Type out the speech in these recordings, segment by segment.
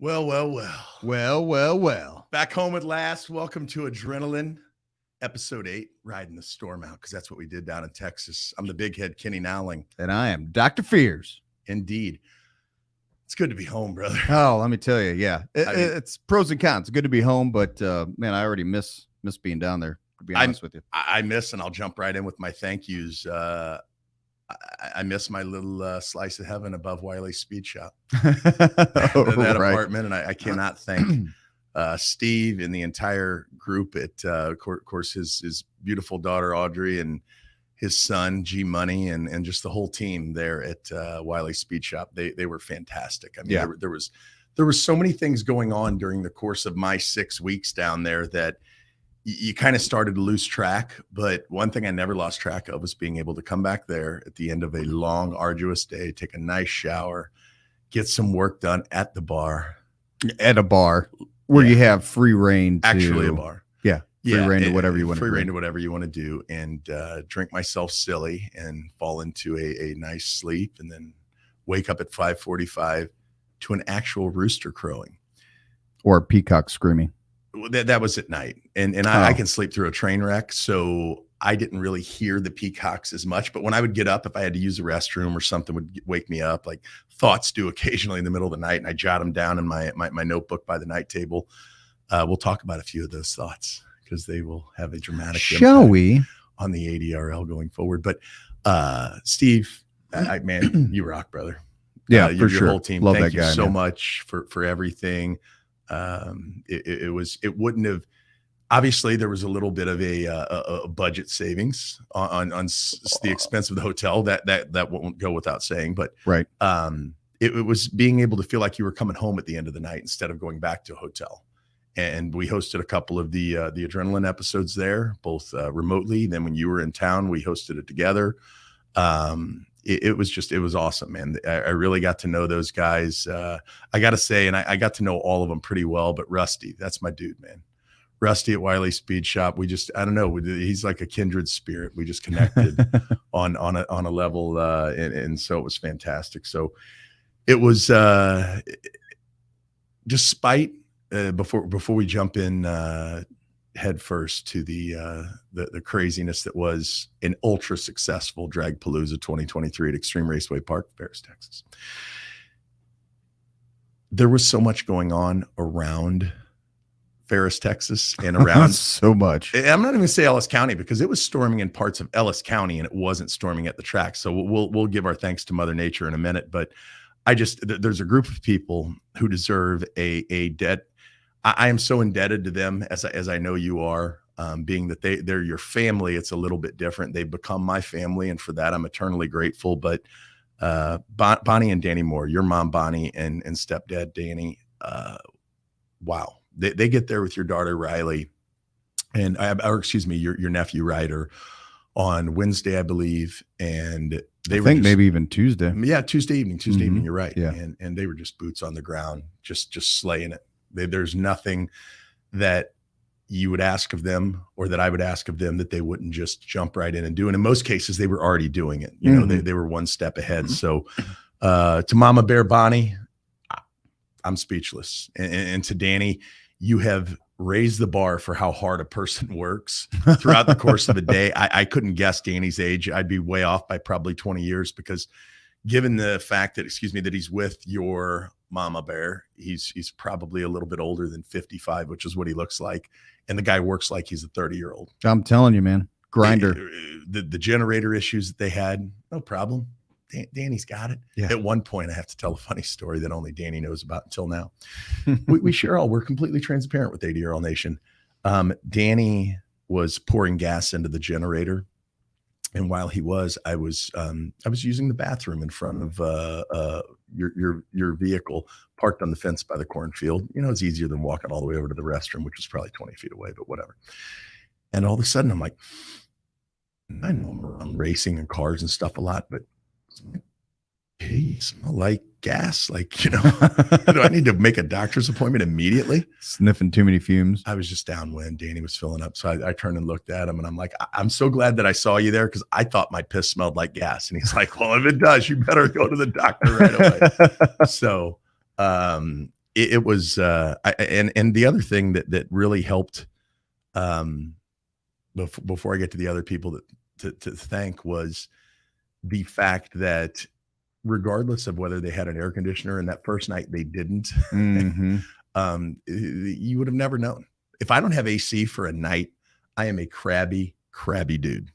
Well, well, well. Well, well, well. Back home at last. Welcome to Adrenaline, episode 8, riding the storm out, because that's what we did down in Texas. I'm the big head, Kenny Nowling. And I am Dr. Fears. Indeed. It's good to be home, brother. Oh, let me tell you, yeah. It's pros and cons. It's good to be home, but man, I already miss being down there, to be honest with you. I miss, and I'll jump right in with my thank yous. I miss my little slice of heaven above Wiley's Speed Shop. that apartment, and I cannot thank Steve and the entire group at, of course, his beautiful daughter, Audrey, and his son, G Money, and just the whole team there at Wiley's Speed Shop. They were fantastic. I mean, yeah. there was so many things going on during the course of my 6 weeks down there that you kind of started to lose track. But one thing I never lost track of was being able to come back there at the end of a long, arduous day, take a nice shower, get some work done at the bar. At a bar where you have free reign to... Actually a bar. Yeah. Free reign to whatever you want to do. Free reign to whatever you want to do, and drink myself silly and fall into a nice sleep, and then wake up at 5:45 to an actual rooster crowing. Or a peacock screaming. That was at night, and I can sleep through a train wreck, so I didn't really hear the peacocks as much. But when I would get up, if I had to use the restroom or something would wake me up, like thoughts do occasionally in the middle of the night, and I jot them down in my notebook by the night table. We'll talk about a few of those thoughts because they will have a dramatic impact on the ADRL going forward. But Steve, man, you rock, brother. Yeah, for sure. Your whole team. Love Thank that you guy, so man. much for everything. It wouldn't have, obviously there was a little bit of a budget savings on the expense of the hotel that won't go without saying, but right. It was being able to feel like you were coming home at the end of the night instead of going back to a hotel. And we hosted a couple of the Adrenaline episodes there, both remotely. Then when you were in town, we hosted it together. It was awesome, man. I really got to know those guys. I got to say, and I got to know all of them pretty well, but Rusty, that's my dude, man. Rusty at Wiley Speed Shop. I don't know. He's like a kindred spirit. We just connected on a level. And so it was fantastic. So it was, despite, before we jump in, head first to the craziness that was an ultra successful Dragpalooza 2023 at Extreme Raceway Park, Paris, Texas. There was so much going on around Ferris, Texas, and around so much. I'm not even gonna say Ellis County because it was storming in parts of Ellis County and it wasn't storming at the track. So we'll give our thanks to Mother Nature in a minute. But there's a group of people who deserve a debt. I am so indebted to them, as I know you are, being that they're your family. It's a little bit different. They've become my family, and for that I'm eternally grateful. But Bonnie and Danny Moore, your mom Bonnie and stepdad Danny, wow, they get there with your daughter Riley, and your nephew Ryder on Wednesday, I believe, and I think maybe even Tuesday. Yeah, Tuesday evening. You're right. Yeah, and they were just boots on the ground, just slaying it. There's nothing that you would ask of them or that I would ask of them that they wouldn't just jump right in and do. And in most cases, they were already doing it. You know, they were one step ahead. So to Mama Bear Bonnie, I'm speechless. And to Danny, you have raised the bar for how hard a person works throughout the course of a day. I couldn't guess Danny's age. I'd be way off by probably 20 years because given the fact that, that he's with your Mama Bear, he's probably a little bit older than 55, which is what he looks like. And the guy works like he's a 30-year-old. I'm telling you, man, grinder. The generator issues that they had, no problem. Danny's got it. Yeah. At one point, I have to tell a funny story that only Danny knows about until now. we share all. We're completely transparent with ADRL Nation. Danny was pouring gas into the generator. And while he was, I was using the bathroom in front of your vehicle parked on the fence by the cornfield. You know, it's easier than walking all the way over to the restroom, which was probably 20 feet away, but whatever. And all of a sudden, I'm like, I know I'm racing and cars and stuff a lot, but hey, you smell like gas. Like, you know, do I need to make a doctor's appointment immediately? Sniffing too many fumes. I was just downwind. Danny was filling up. So I turned and looked at him and I'm like, I'm so glad that I saw you there because I thought my piss smelled like gas. And he's like, well, if it does, you better go to the doctor right away. So it was, and the other thing that really helped, before I get to the other people to thank, was the fact that regardless of whether they had an air conditioner, and that first night they didn't, you would have never known. If I don't have AC for a night, I am a crabby dude.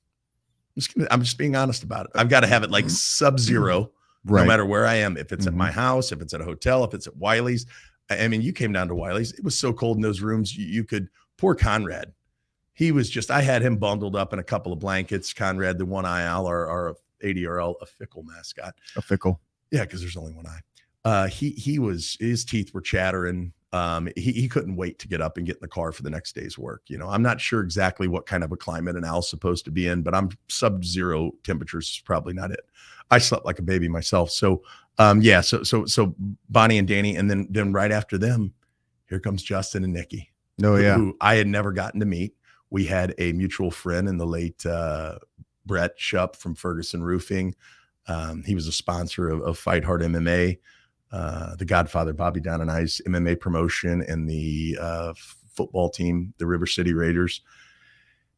I'm just being honest about it. I've got to have it like sub-zero, no matter where I am. If it's at my house, if it's at a hotel, if it's at Wiley's. I mean, you came down to Wiley's. It was so cold in those rooms. You could, poor Conrad. He was just, I had him bundled up in a couple of blankets. Conrad, the one eye owl, our ADRL, a fickle mascot. A fickle. Yeah, because there's only one eye. He was, his teeth were chattering. He couldn't wait to get up and get in the car for the next day's work. You know, I'm not sure exactly what kind of a climate an owl's supposed to be in, but I'm sub-zero temperatures is probably not it. I slept like a baby myself. So, so Bonnie and Danny, and then right after them, here comes Justin and Nikki. Who I had never gotten to meet. We had a mutual friend in the late Brett Shupp from Ferguson Roofing. He was a sponsor of Fight Hard MMA. The Godfather, Bobby Don and I's MMA promotion, and the football team, the River City Raiders.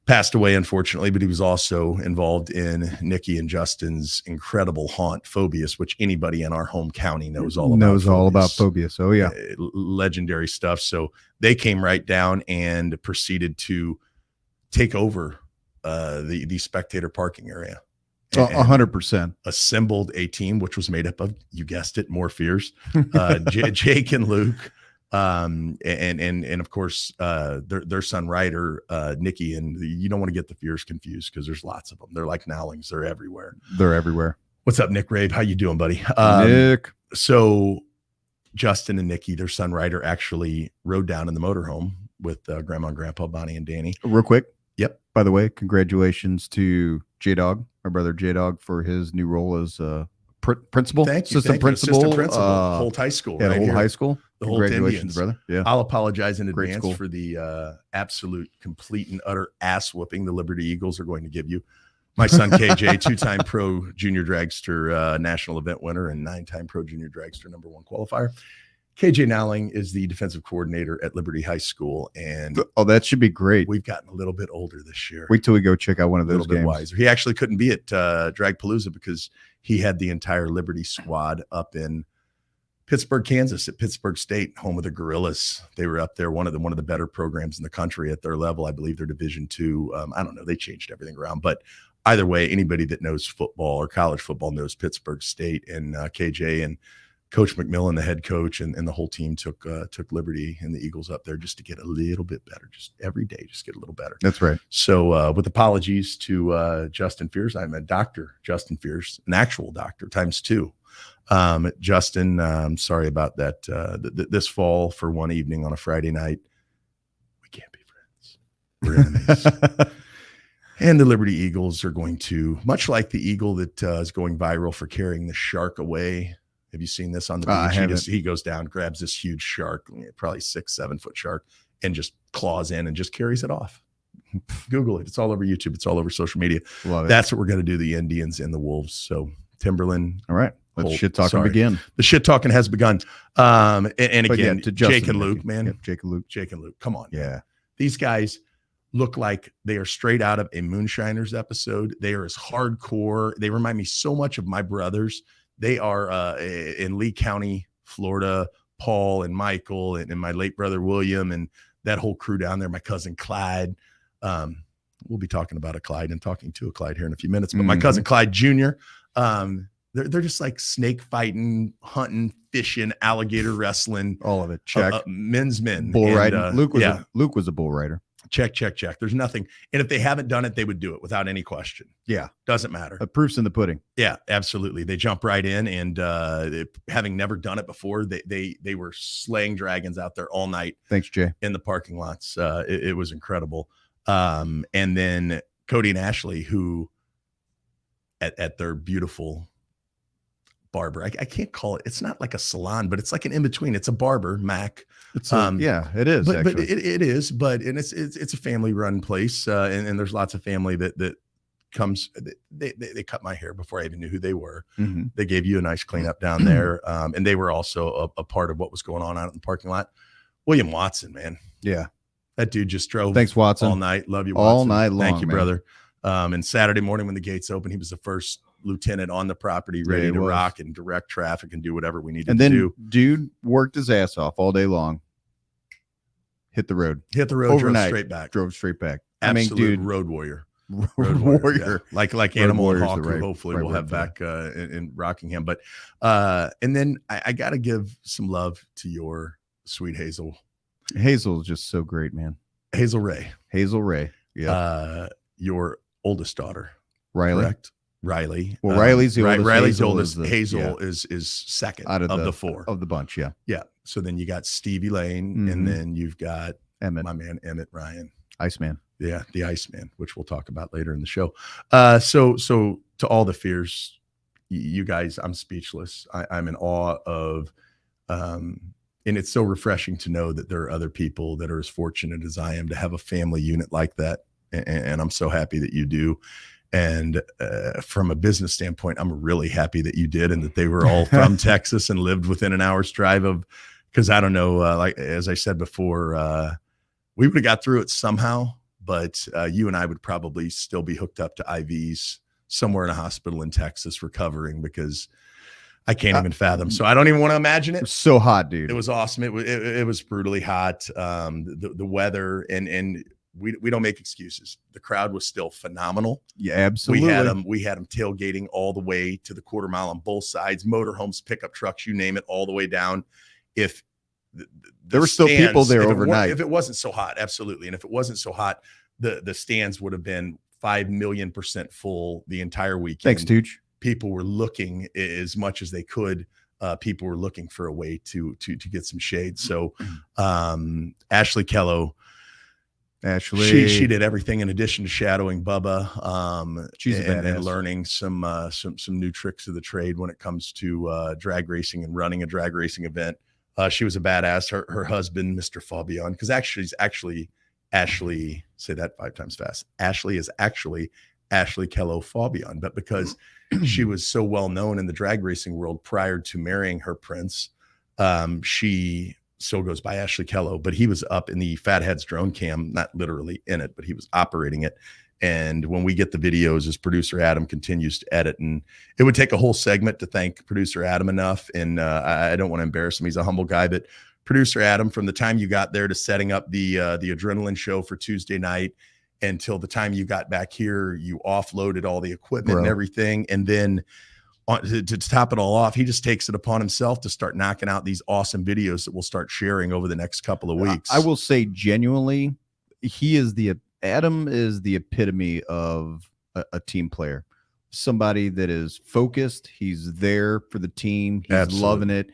Passed away, unfortunately, but he was also involved in Nikki and Justin's incredible haunt, Phobias, which anybody in our home county knows all about. Phobias. Oh, yeah. Legendary stuff. So they came right down and proceeded to take over the spectator parking area. 100%. Assembled a team, which was made up of, you guessed it, more fears, Jake and Luke, and of course their son Ryder, Nikki, and you don't want to get the fears confused because there's lots of them. They're like Nowlings. They're everywhere. What's up, Nick Rave? How you doing, buddy? Nick. So Justin and Nikki, their son Ryder, actually rode down in the motorhome with Grandma and Grandpa, Bonnie and Danny. Real quick. Yep. By the way, congratulations to J-Dog, my brother J-Dog, for his new role as principal. Thank you. Assistant principal. Holt High School. Yeah, right Holt here. High School. The Congratulations, brother. Yeah. I'll apologize in Great advance school. for the absolute, complete, and utter ass whooping the Liberty Eagles are going to give you. My son KJ, two-time pro junior dragster national event winner and 9-time pro junior dragster #1 qualifier. KJ Nowling is the defensive coordinator at Liberty High School, and that should be great. We've gotten a little bit older this year. Wait till we go check out one of those a little games. bit wiser. He actually couldn't be at Dragpalooza because he had the entire Liberty squad up in Pittsburgh, Kansas, at Pittsburgh State, home of the Gorillas. They were up there, one of the better programs in the country at their level. I believe they're Division II. I don't know. They changed everything around, but either way, anybody that knows football or college football knows Pittsburgh State, and KJ and Coach McMillan, the head coach, and the whole team took Liberty and the Eagles up there just to get a little bit better, just every day, just get a little better. That's right. So with apologies to Justin Fears, I'm a Dr. Justin Fears, an actual doctor ×2. Justin, I'm sorry about that. This fall, for one evening on a Friday night, we can't be friends. We're enemies. And the Liberty Eagles are going to, much like the eagle that is going viral for carrying the shark away. Have you seen this on the beach? He goes down, grabs this huge shark, probably 6-7 foot shark, and just claws in and just carries it off. Google it. It's all over YouTube. It's all over social media. Love it. That's what we're going to do, the Indians and the Wolves. So Timberland. All right. Let shit talking begin. The shit talking has begun. And again, to Jake and Luke, man. Yep, Jake and Luke. Come on. Yeah. Man. These guys look like they are straight out of a Moonshiners episode. They are as hardcore. They remind me so much of my brothers. They are in Lee County, Florida, Paul and Michael and my late brother William and that whole crew down there, my cousin Clyde. We'll be talking about a Clyde and talking to a Clyde here in a few minutes. But my cousin Clyde Jr., they're just like snake fighting, hunting, fishing, alligator wrestling. All of it. Check. Men's men. Bull riding. Luke was a bull rider. Check. There's nothing. And if they haven't done it, they would do it without any question. Yeah. Doesn't matter. The proof's in the pudding. Yeah, absolutely. They jump right in, and having never done it before, they were slaying dragons out there all night. Thanks, Jay. In the parking lots. It was incredible. And then Cody and Ashley, who at their beautiful barber, I can't call it. It's not like a salon, but it's like an in-between. It's a barber, Mac. Yeah, it is. But it is. But it's a family-run place, and there's lots of family that comes, they cut my hair before I even knew who they were. Mm-hmm. They gave you a nice cleanup down there. And they were also a part of what was going on out in the parking lot. William Watson, man. Yeah. That dude just drove. Thanks, Watson. All night. Love you, Watson. All night long. Thank you, man. brother. And Saturday morning when the gates opened, he was the first lieutenant on the property, ready to rock and direct traffic and do whatever we needed to do. Dude worked his ass off all day long. Hit the road overnight, drove straight back. Absolute dude, road warrior. Road warrior. Yeah. Like Animal and Hawk, hopefully we'll have back in Rockingham. But and then I got to give some love to your sweet Hazel. Hazel is just so great, man. Hazel Ray. Yeah. Your oldest daughter, Riley. Correct? Riley. Well, Riley's the oldest. Riley's the oldest. Hazel is second out of the four of the bunch. Yeah. Yeah. So then you got Stevie Lane, and then you've got Emmett, my man Emmett Ryan, Iceman. Yeah, the Iceman, which we'll talk about later in the show. So to all the fears, you guys, I'm speechless. I'm in awe of, and it's so refreshing to know that there are other people that are as fortunate as I am to have a family unit like that. And I'm so happy that you do. And from a business standpoint, I'm really happy that you did, and that they were all from Texas and lived within an hour's drive of, because I don't know, like, as I said before, we would have got through it somehow. But you and I would probably still be hooked up to IVs somewhere in a hospital in Texas recovering, because I can't even fathom. So I don't even want to imagine it. It was so hot, dude. It was awesome. It was brutally hot. The weather and we don't make excuses. The crowd was still phenomenal. Yeah, absolutely. We had them tailgating all the way to the quarter mile on both sides, motorhomes, pickup trucks, you name it, all the way down. If there were still people there overnight. If it wasn't so hot, absolutely. And if it wasn't so hot, the stands would have been 5,000,000% full the entire weekend. Thanks, Tooch. People were looking as much as they could. People were looking for a way to get some shade. So Ashley Kello, she did everything in addition to shadowing Bubba. She's and learning some new tricks of the trade when it comes to drag racing and running a drag racing event. She was a badass. Her husband, Mr. Fabian, because Ashley, say that 5 times fast. Ashley is actually Ashley Kello Fabian, but because she was so well known in the drag racing world prior to marrying her prince, she still goes by Ashley Kello. But he was up in the Fatheads drone cam, not literally in it, but he was operating it. And when we get the videos, as producer Adam continues to edit, and it would take a whole segment to thank producer Adam enough. And I don't want to embarrass him. He's a humble guy, but producer Adam, from the time you got there to setting up the adrenaline show for Tuesday night until the time you got back here, you offloaded all the equipment and everything. And then to top it all off, he just takes it upon himself to start knocking out these awesome videos that we'll start sharing over the next couple of weeks. I will say genuinely, Adam is the epitome of a team player, somebody that is focused. He's there for the team. He's loving it.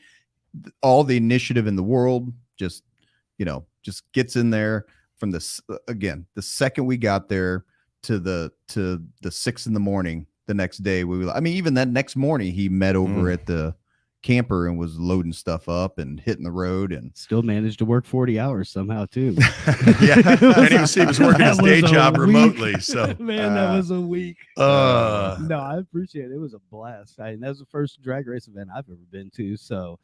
All the initiative in the world, just gets in there from the second we got there to the 6 a.m. the next day. Even that next morning he met over at the camper and was loading stuff up and hitting the road, and still managed to work 40 hours somehow too. Yeah. And he was working his day job remotely. So man, that was a week. No, I appreciate it. It was a blast. That was the first drag race event I've ever been to. So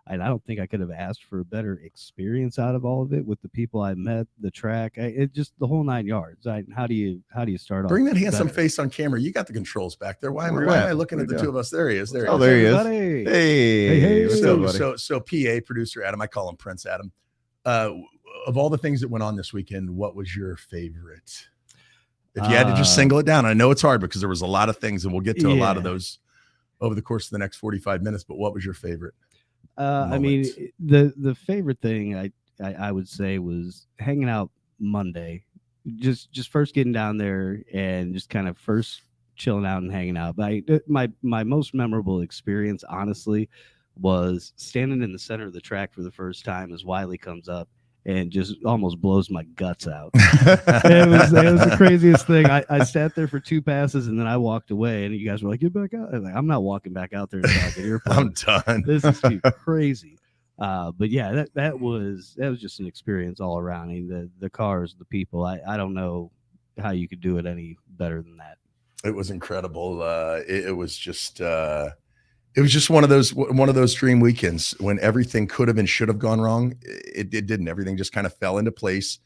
I don't think I could have asked for a better experience out of all of it with the people I met, the track, it just the whole 9 yards. How do you start off? Bring that handsome face on camera. You got the controls back there. Why am I looking at the two of us? There he is. Oh, there he is. Hey. So PA producer Adam, I call him Prince Adam. Of all the things that went on this weekend, what was your favorite? If you had to just single it down, I know it's hard because there was a lot of things, and we'll get to a lot of those over the course of the next 45 minutes. But what was your favorite? The favorite thing I would say was hanging out Monday, just first getting down there and just kind of first chilling out and hanging out. But my most memorable experience, honestly, was standing in the center of the track for the first time as Wiley comes up and just almost blows my guts out. It was the craziest thing. I sat there for 2 passes and then I walked away, and you guys were like, "Get back out." I was like, I'm not walking back out there until I get earplugs. I'm done. This is crazy. But yeah, that was just an experience all around. I mean, the cars, the people. I don't know how you could do it any better than that. It was incredible. It was just one of those dream weekends when everything could have and should have gone wrong. It didn't. Everything just kind of fell into place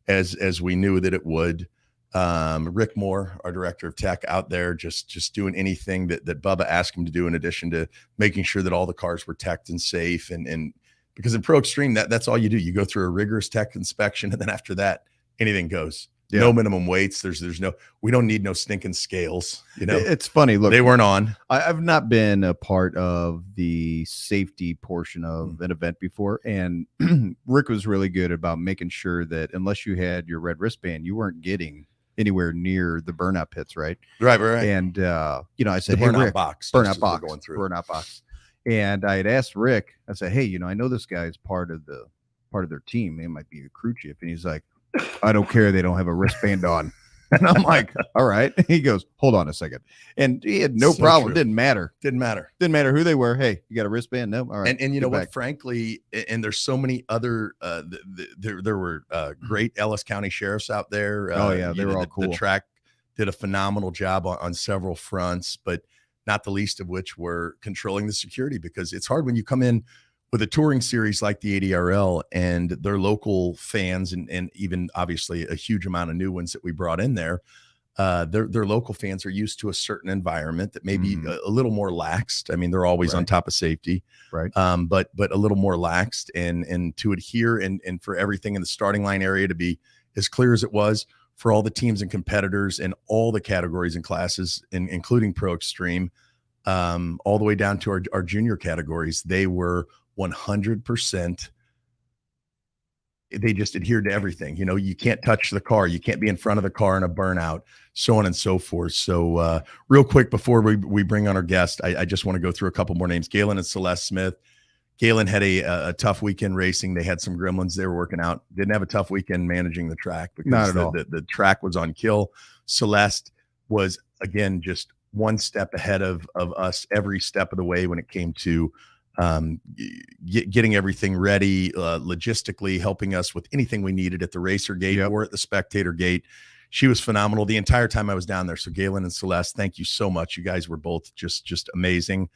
as we knew that it would. Rick Moore, our director of tech, out there just doing anything that Bubba asked him to do, in addition to making sure that all the cars were teched and safe. And because in Pro Extreme, that's all you do. You go through a rigorous tech inspection, and then after that, anything goes. Yeah. No minimum weights. We don't need no stinking scales. It's funny. Look, they weren't on. I've not been a part of the safety portion of an event before. And Rick was really good about making sure that unless you had your red wristband, you weren't getting anywhere near the burnout pits. Right. Right. And, I said, hey, burnout box. Burnout box. And I had asked Rick, I said, hey, I know this guy's part of their team. They might be a crew chief. And he's like, I don't care. They don't have a wristband on. And I'm like, all right. He goes, hold on a second. And he had no problem. True. Didn't matter who they were. Hey, you got a wristband? No. All right. And you know what, frankly, and there's so many other, there were great Ellis County sheriffs out there. They were all cool. The track did a phenomenal job on several fronts, but not the least of which were controlling the security, because it's hard when you come in with a touring series like the ADRL and their local fans, and even obviously a huge amount of new ones that we brought in there. Their local fans are used to a certain environment that may be a little more laxed. I mean, they're always on top of safety, right? But a little more laxed, and to adhere and for everything in the starting line area to be as clear as it was for all the teams and competitors in all the categories and classes, including Pro Extreme, all the way down to our junior categories. They were 100%. They just adhered to everything. You can't touch the car. You can't be in front of the car in a burnout, so on and so forth. So real quick, before we bring on our guest, I just want to go through a couple more names. Galen and Celeste Smith. Galen had a tough weekend racing. They had some gremlins they were working out. Didn't have a tough weekend managing the track because not at all. The track was on kill. Celeste was, again, just one step ahead of us every step of the way when it came to getting everything ready, logistically helping us with anything we needed at the racer gate or at the spectator gate. She was phenomenal the entire time I was down there. So Galen and Celeste, thank you so much. You guys were both just amazing.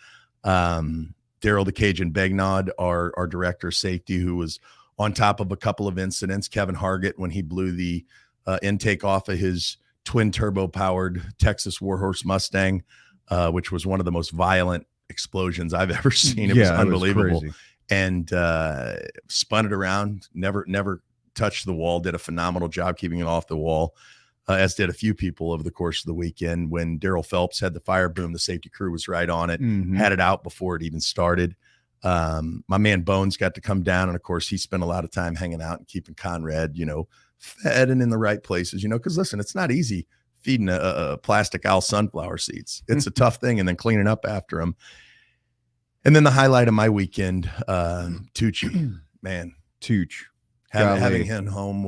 Daryl the Cajun Begnod, our director of safety, who was on top of a couple of incidents. Kevin Hargett, when he blew the intake off of his twin turbo powered Texas Warhorse Mustang, which was one of the most violent explosions I've ever seen. It was unbelievable. It was and spun it around, never touched the wall, did a phenomenal job keeping it off the wall, as did a few people over the course of the weekend. When Daryl Phelps had the fire boom, the safety crew was right on it, had it out before it even started. My man Bones got to come down, and of course he spent a lot of time hanging out and keeping Conrad, fed and in the right places, because listen, it's not easy feeding a plastic owl sunflower seeds. It's a tough thing, and then cleaning up after them. And then the highlight of my weekend, Tucci, man, Tooch. Having him home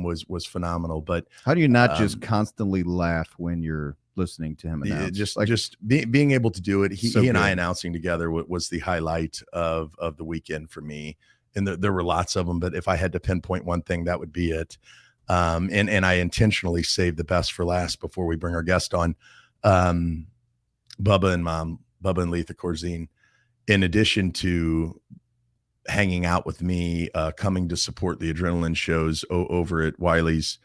was phenomenal. But how do you not just constantly laugh when you're listening to him announce? Just being able to do it. He and I announcing together was the highlight of the weekend for me. And there were lots of them, but if I had to pinpoint one thing, that would be it. And I intentionally saved the best for last before we bring our guest on. Bubba and Letha Corzine, in addition to hanging out with me, coming to support the adrenaline shows over at Wiley's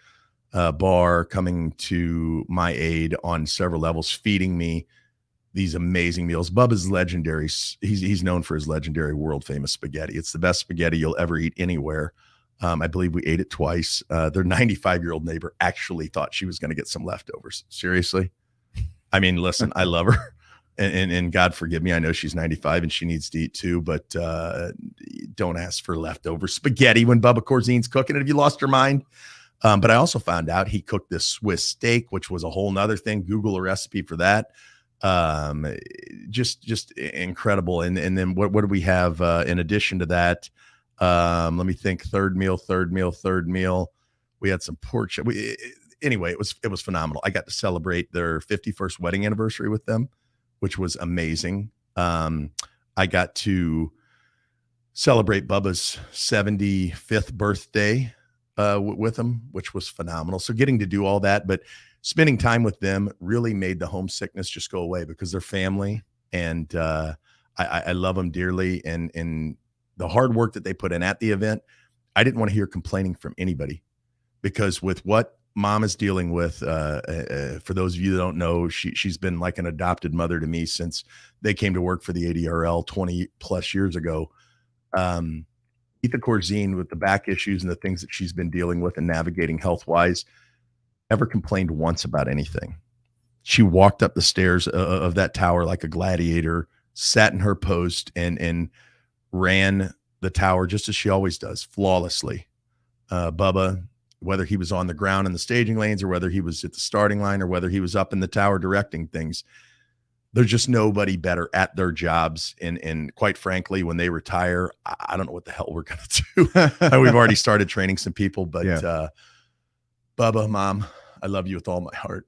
bar, coming to my aid on several levels, feeding me these amazing meals. Bubba's legendary. He's known for his legendary world famous spaghetti. It's the best spaghetti you'll ever eat anywhere. I believe we ate it twice. Their 95-year-old neighbor actually thought she was going to get some leftovers. Seriously. I mean, listen, I love her. And God forgive me, I know she's 95 and she needs to eat too, but don't ask for leftover spaghetti when Bubba Corzine's cooking it. Have you lost your mind? But I also found out he cooked this Swiss steak, which was a whole nother thing. Google a recipe for that. Just incredible. And then what do we have in addition to that? Let me think. Third meal. We had some pork. Anyway, it was phenomenal. I got to celebrate their 51st wedding anniversary with them, which was amazing. I got to celebrate Bubba's 75th birthday with him, which was phenomenal. So getting to do all that, but spending time with them really made the homesickness just go away, because they're family, and I love them dearly. And the hard work that they put in at the event, I didn't want to hear complaining from anybody, because with what Mom is dealing with, for those of you that don't know, she's been like an adopted mother to me since they came to work for the ADRL 20 plus years ago. Etha Corzine, with the back issues and the things that she's been dealing with and navigating health-wise, never complained once about anything. She walked up the stairs of that tower like a gladiator, sat in her post, and ran the tower just as she always does, flawlessly. Bubba, whether he was on the ground in the staging lanes, or whether he was at the starting line, or whether he was up in the tower directing things, there's just nobody better at their jobs. And quite frankly, when they retire, I don't know what the hell we're going to do. We've already started training some people, but Bubba, Mom, I love you with all my heart.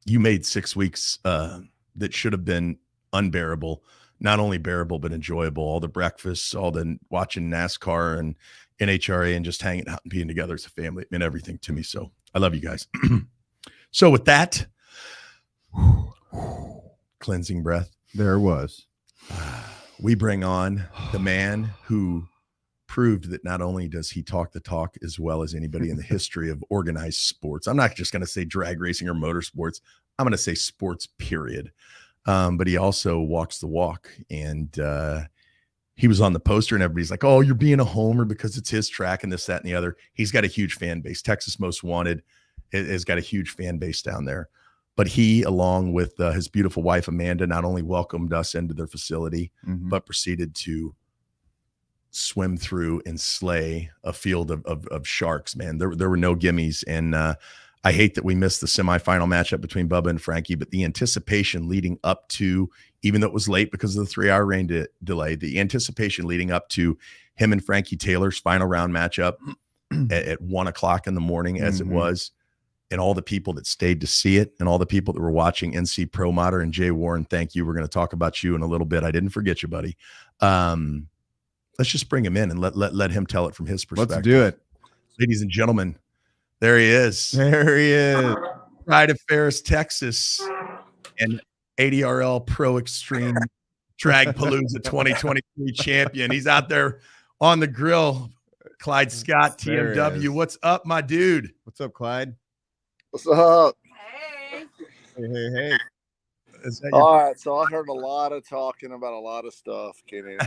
You made 6 weeks that should have been unbearable, not only bearable, but enjoyable. All the breakfasts, all the watching NASCAR and NHRA, and just hanging out and being together as a family. It meant everything to me. So I love you guys. So with that, cleansing breath, there was. We bring on the man who proved that not only does he talk the talk as well as anybody in the history of organized sports. I'm not just going to say drag racing or motorsports. I'm going to say sports, period. But he also walks the walk, and he was on the poster, and everybody's like, oh, you're being a homer because it's his track and this, that, and the other. He's got a huge fan base. Texas Most Wanted has got a huge fan base down there. But he, along with his beautiful wife, Amanda, not only welcomed us into their facility, but proceeded to swim through and slay a field of sharks, man. There were no gimmies. And I hate that we missed the semifinal matchup between Bubba and Frankie, but the anticipation leading up to, even though it was late because of the 3-hour rain delay, the anticipation leading up to him and Frankie Taylor's final round matchup at 1 o'clock in the morning, as it was, and all the people that stayed to see it, and all the people that were watching NC Pro Modder. And Jay Warren, thank you. We're going to talk about you in a little bit. I didn't forget you, buddy. Let's just bring him in and let him tell it from his perspective. Let's do it. Ladies and gentlemen, there he is. There he is. Pride of Ferris, Texas, and ADRL Pro Extreme Dragpalooza 2023 champion. He's out there on the grill. Clyde Scott, TMW. What's up, my dude? What's up, Clyde? What's up? Hey. Hey. All right, so I heard a lot of talking about a lot of stuff, Kenny.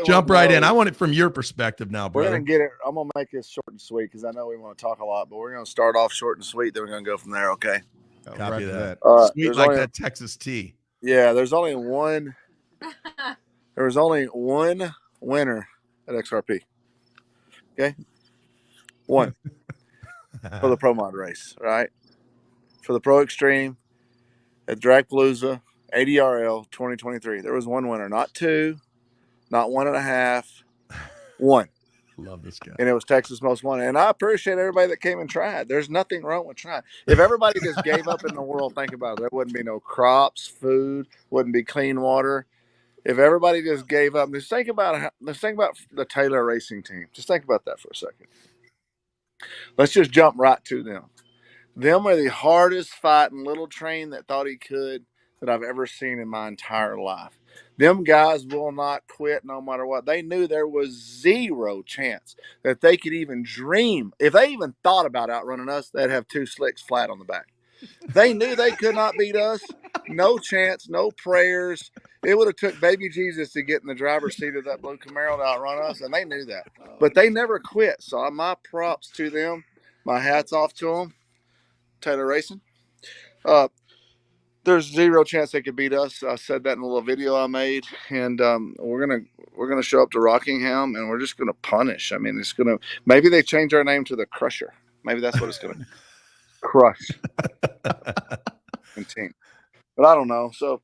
Jump right in. I want it from your perspective now, brother. We're gonna get it. I'm gonna make this short and sweet because I know we want to talk a lot, but we're gonna start off short and sweet. Then we're gonna go from there. Okay. Copy that. Sweet like that Texas tea. Yeah, there's only one. There was only one winner at XRP. Okay. One for the Pro Mod race, right? For the Pro Extreme. At Dragpalooza, ADRL 2023. There was one winner, not two, not 1.5, one. Love this guy. And it was Texas Most Wanted. And I appreciate everybody that came and tried. There's nothing wrong with trying. If everybody just gave up in the world, think about it. There wouldn't be no crops, food, wouldn't be clean water. If everybody just gave up, just think about the Taylor Racing team. Just think about that for a second. Let's just jump right to them. Them are the hardest fighting little train that thought he could that I've ever seen in my entire life. Them guys will not quit no matter what. They knew there was zero chance that they could even dream. If they even thought about outrunning us, they'd have 2 slicks flat on the back. They knew they could not beat us. No chance, no prayers. It would have took baby Jesus to get in the driver's seat of that blue Camaro to outrun us, and they knew that. But they never quit. So my props to them. My hat's off to them. Taylor Racing. There's zero chance they could beat us. I said that in a little video I made, and we're gonna show up to Rockingham, and we're just gonna punish. I mean, maybe they change our name to the Crusher. Maybe that's what it's gonna crush. Team, but I don't know. So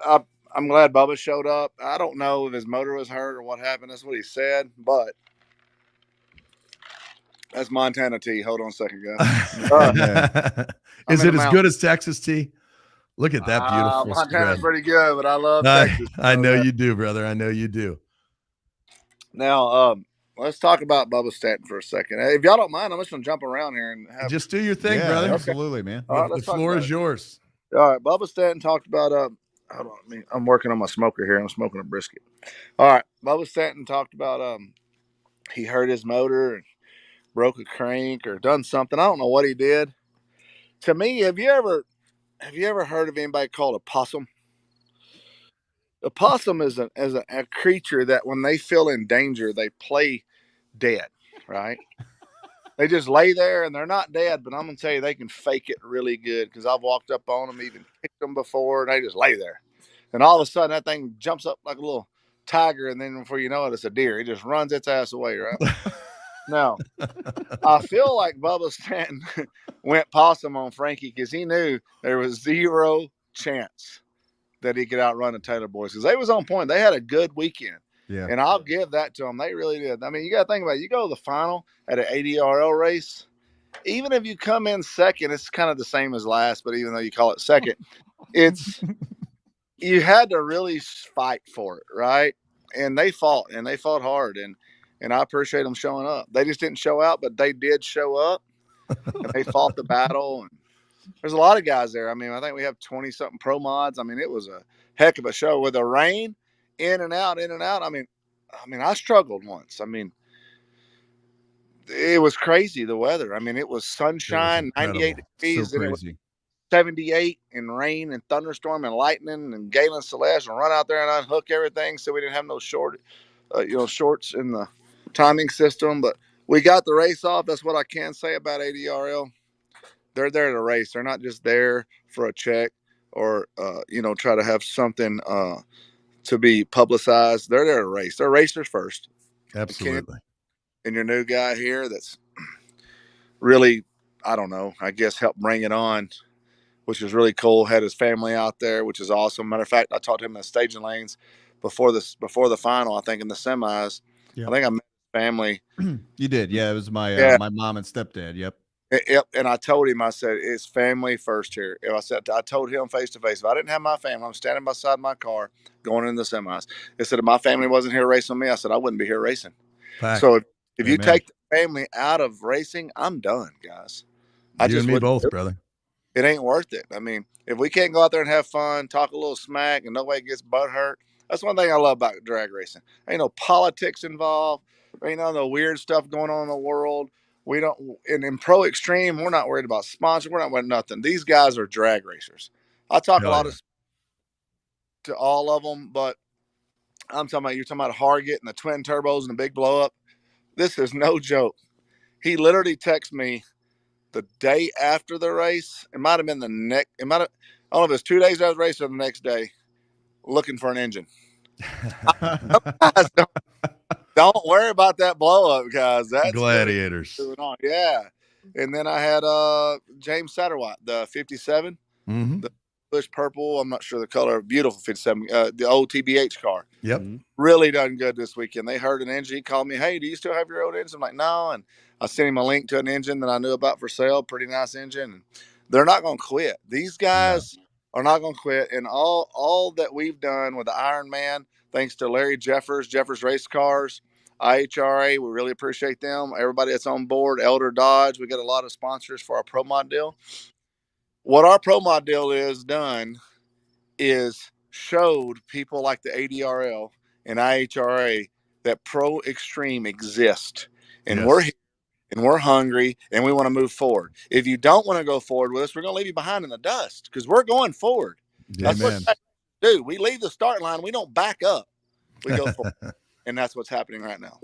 I'm glad Bubba showed up. I don't know if his motor was hurt or what happened. That's what he said, but. That's Montana tea. Hold on a second, guys. Is it as good as Texas tea? Look at that beautiful Montana's spread. pretty good, but I love Texas. I know you do, brother. I know you do. Now, let's talk about Bubba Stanton for a second. Hey, if y'all don't mind, I'm just gonna jump around here and have. Just do your thing, Yeah, brother. absolutely, man. All right, The let's talk floor about is it. yours. All right, Bubba Stanton talked about hold on, I'm working on my smoker here. I'm smoking a brisket. All right, Bubba Stanton talked about he hurt his motor and broke a crank or done something. I don't know what he did. To me, have you ever heard of anybody called a possum? A possum is a creature that when they feel in danger, they play dead, right? They just lay there and they're not dead, but I'm gonna tell you they can fake it really good because I've walked up on them, even kicked them before, and they just lay there. And all of a sudden, that thing jumps up like a little tiger, and then before you know it, it's a deer. It just runs its ass away, right? Now, I feel like Bubba Stanton went possum on Frankie because he knew there was zero chance that he could outrun the Taylor boys because they was on point. They had a good weekend. Yeah. And I'll give that to them. They really did. I mean, you got to think about it. You go to the final at an ADRL race, even if you come in second, it's kind of the same as last, but even though you call it second, it's you had to really fight for it, right? And they fought hard. And I appreciate them showing up. They just didn't show out, but they did show up and they fought the battle. And there's a lot of guys there. I mean, I think we have 20 something pro mods. I mean, it was a heck of a show with the rain in and out. I mean, I struggled once. I mean, it was crazy, the weather. I mean, it was sunshine, 98 degrees, So and it was crazy. 78 and rain and thunderstorm and lightning and Galen Celeste and run out there and unhook everything. So we didn't have no shorts in the timing system, but we got the race off. That's what I can say about ADRL. They're there to race. They're not just there for a check or, try to have something to be publicized. They're there to race. They're racers first. Absolutely. And your new guy here that's really, I don't know, I guess helped bring it on, which is really cool. Had his family out there, which is awesome. Matter of fact, I talked to him in the staging lanes before the final, I think in the semis. Yep. I think I met his family. You did. Yeah. It was my mom and stepdad. Yep. Yep. And I told him, I said, it's family first here. And I told him face to face, if I didn't have my family, I'm standing beside my car going into the semis. I said, if my family wasn't here racing with me, I said, I wouldn't be here racing. Fact. So if you take the family out of racing, I'm done, guys. You and me both, brother. It ain't worth it. I mean, if we can't go out there and have fun, talk a little smack, and nobody gets butt hurt, that's one thing I love about drag racing. Ain't no politics involved. Ain't no weird stuff going on in the world. We don't. And in Pro Extreme, we're not worried about sponsors. We're not worried about nothing. These guys are drag racers. I talk a lot to all of them, but you're talking about Hargett and the twin turbos and the big blow up. This is no joke. He literally texted me the day after the race. It might have been I don't know if it was 2 days after the race or the next day, looking for an engine. Don't worry about that blow up, guys. That's gladiators. Yeah. And then I had James Satterwhite, the 57, the bush purple. I'm not sure the color. Beautiful 57, the old TBH car. Yep. Really done good this weekend. They heard an engine. He called me, hey, do you still have your old engine? I'm like, no. And I sent him a link to an engine that I knew about for sale. Pretty nice engine. And they're not going to quit. These guys are not going to quit. And all that we've done with the Iron Man, thanks to Larry Jeffers Race Cars, IHRA, we really appreciate them. Everybody that's on board, Elder Dodge, we got a lot of sponsors for our Pro Mod deal. What our Pro Mod deal is done is showed people like the ADRL and IHRA that Pro Extreme exist. And we're here and we're hungry and we want to move forward. If you don't want to go forward with us, we're going to leave you behind in the dust because we're going forward. That's what we do. We leave the starting line. We don't back up. We go forward. And that's what's happening right now.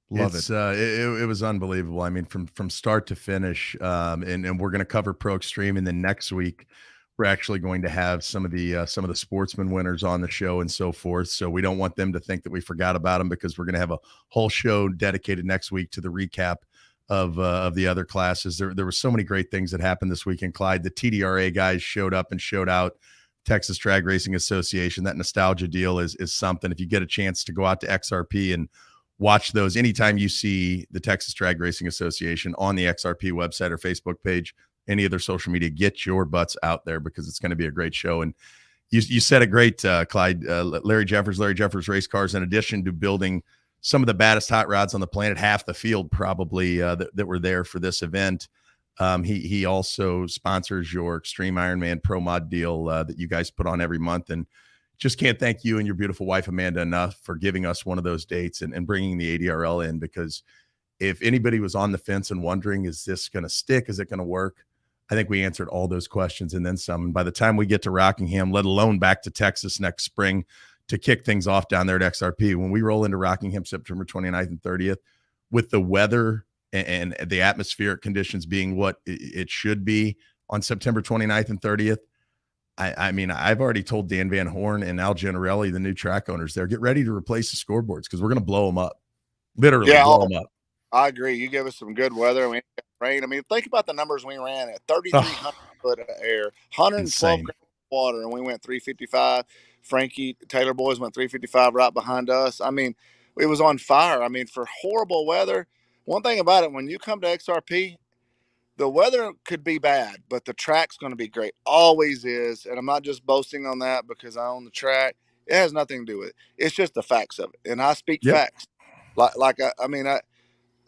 Love it. It was unbelievable. I mean, from start to finish, and we're going to cover Pro Extreme, and then next week we're actually going to have some of the sportsman winners on the show and so forth. So we don't want them to think that we forgot about them because we're going to have a whole show dedicated next week to the recap of the other classes. There were so many great things that happened this weekend, Clyde. The TDRA guys showed up and showed out. Texas Drag Racing Association, that nostalgia deal is something. If you get a chance to go out to XRP and watch those, anytime you see the Texas Drag Racing Association on the XRP website or Facebook page, any other social media, get your butts out there because it's going to be a great show. And you said it great, Clyde. Larry Jeffers Race Cars, in addition to building some of the baddest hot rods on the planet, half the field probably that were there for this event. He also sponsors your Extreme Ironman Pro Mod deal that you guys put on every month, and just can't thank you and your beautiful wife Amanda enough for giving us one of those dates and bringing the ADRL in, because if anybody was on the fence and wondering, is this going to stick? Is it going to work? I think we answered all those questions and then some. And by the time we get to Rockingham, let alone back to Texas next spring to kick things off down there at XRP, when we roll into Rockingham September 29th and 30th, with the weather and the atmospheric conditions being what it should be on September 29th and 30th, I mean, I've already told Dan Van Horn and Al Generelli, the new track owners there, get ready to replace the scoreboards, because we're going to blow them up. Literally blow them up. I agree. You give us some good weather. We had rain. I mean, think about the numbers we ran at 3,300 foot of air, 112 grams of water, and we went 355. Frankie Taylor boys went 355 right behind us. I mean, it was on fire. I mean, for horrible weather. One thing about it, when you come to XRP, the weather could be bad, but the track's going to be great. Always is. And I'm not just boasting on that because I own the track. It has nothing to do with it. It's just the facts of it. And I speak facts.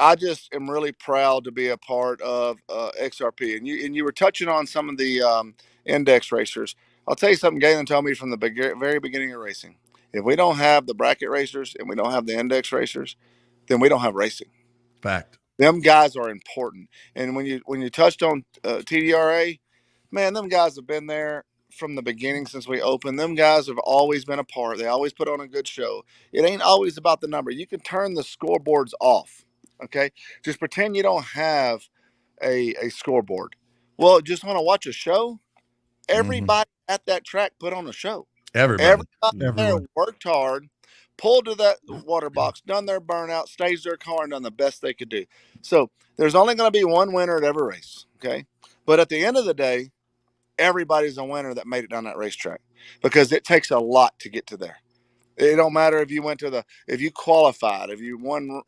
I just am really proud to be a part of XRP. And you were touching on some of the index racers. I'll tell you something Galen told me from the very beginning of racing. If we don't have the bracket racers and we don't have the index racers, then we don't have racing. Fact. Them guys are important. And when you touched on TDRA, man, them guys have been there from the beginning since we opened. Them guys have always been a part. They always put on a good show. It ain't always about the number. You can turn the scoreboards off. Okay, just pretend you don't have a scoreboard. Well, just want to watch a show. Everybody at that track put on a show. Everybody there worked hard, pulled to that water box, done their burnout, staged their car, and done the best they could do. So there's only going to be one winner at every race. Okay, but at the end of the day, everybody's a winner that made it down that racetrack, because it takes a lot to get to there. It don't matter if you went to if you qualified, if you won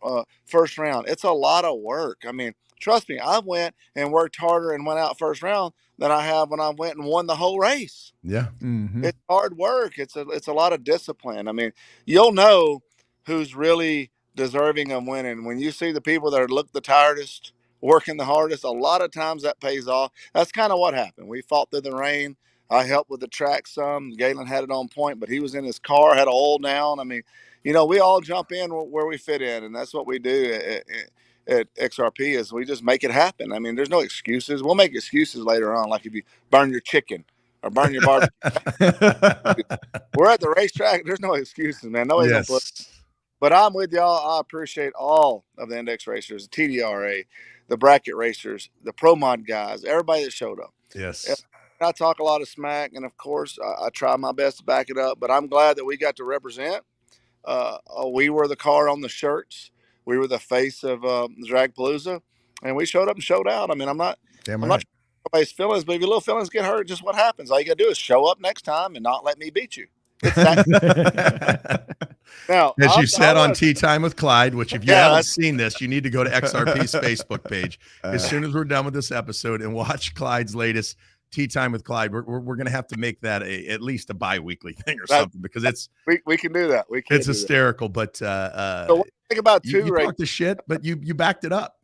first round. It's a lot of work. I mean, trust me, I went and worked harder and went out first round than I have when I went and won the whole race. Yeah. It's hard work. It's a lot of discipline. I mean, you'll know who's really deserving of winning when you see the people that look the tiredest, working the hardest. A lot of times that pays off. That's kind of what happened. We fought through the rain. I helped with the track some. Galen had it on point, but he was in his car, had oil down. I mean, we all jump in where we fit in, and that's what we do at XRP is we just make it happen. I mean, there's no excuses. We'll make excuses later on, like if you burn your chicken or burn your barbecue. We're at the racetrack. There's no excuses, man. Nobody's gonna put. But I'm with y'all. I appreciate all of the index racers, the TDRA, the bracket racers, the Pro Mod guys, everybody that showed up. Yes. I talk a lot of smack, and of course, I try my best to back it up. But I'm glad that we got to represent. We were the car on the shirts. We were the face of Dragpalooza, and we showed up and showed out. I mean, I'm not sure everybody's feelings, but if your little feelings get hurt, just what happens? All you got to do is show up next time and not let me beat you. It's that. Now, as you said on Tea Time with Clyde, which if you haven't seen this, you need to go to XRP's Facebook page as soon as we're done with this episode and watch Clyde's latest Tea Time with Clyde. We're going to have to make that at least a bi-weekly thing or something, because it's we can do that. It's hysterical. But so think about you talked the shit, but you backed it up.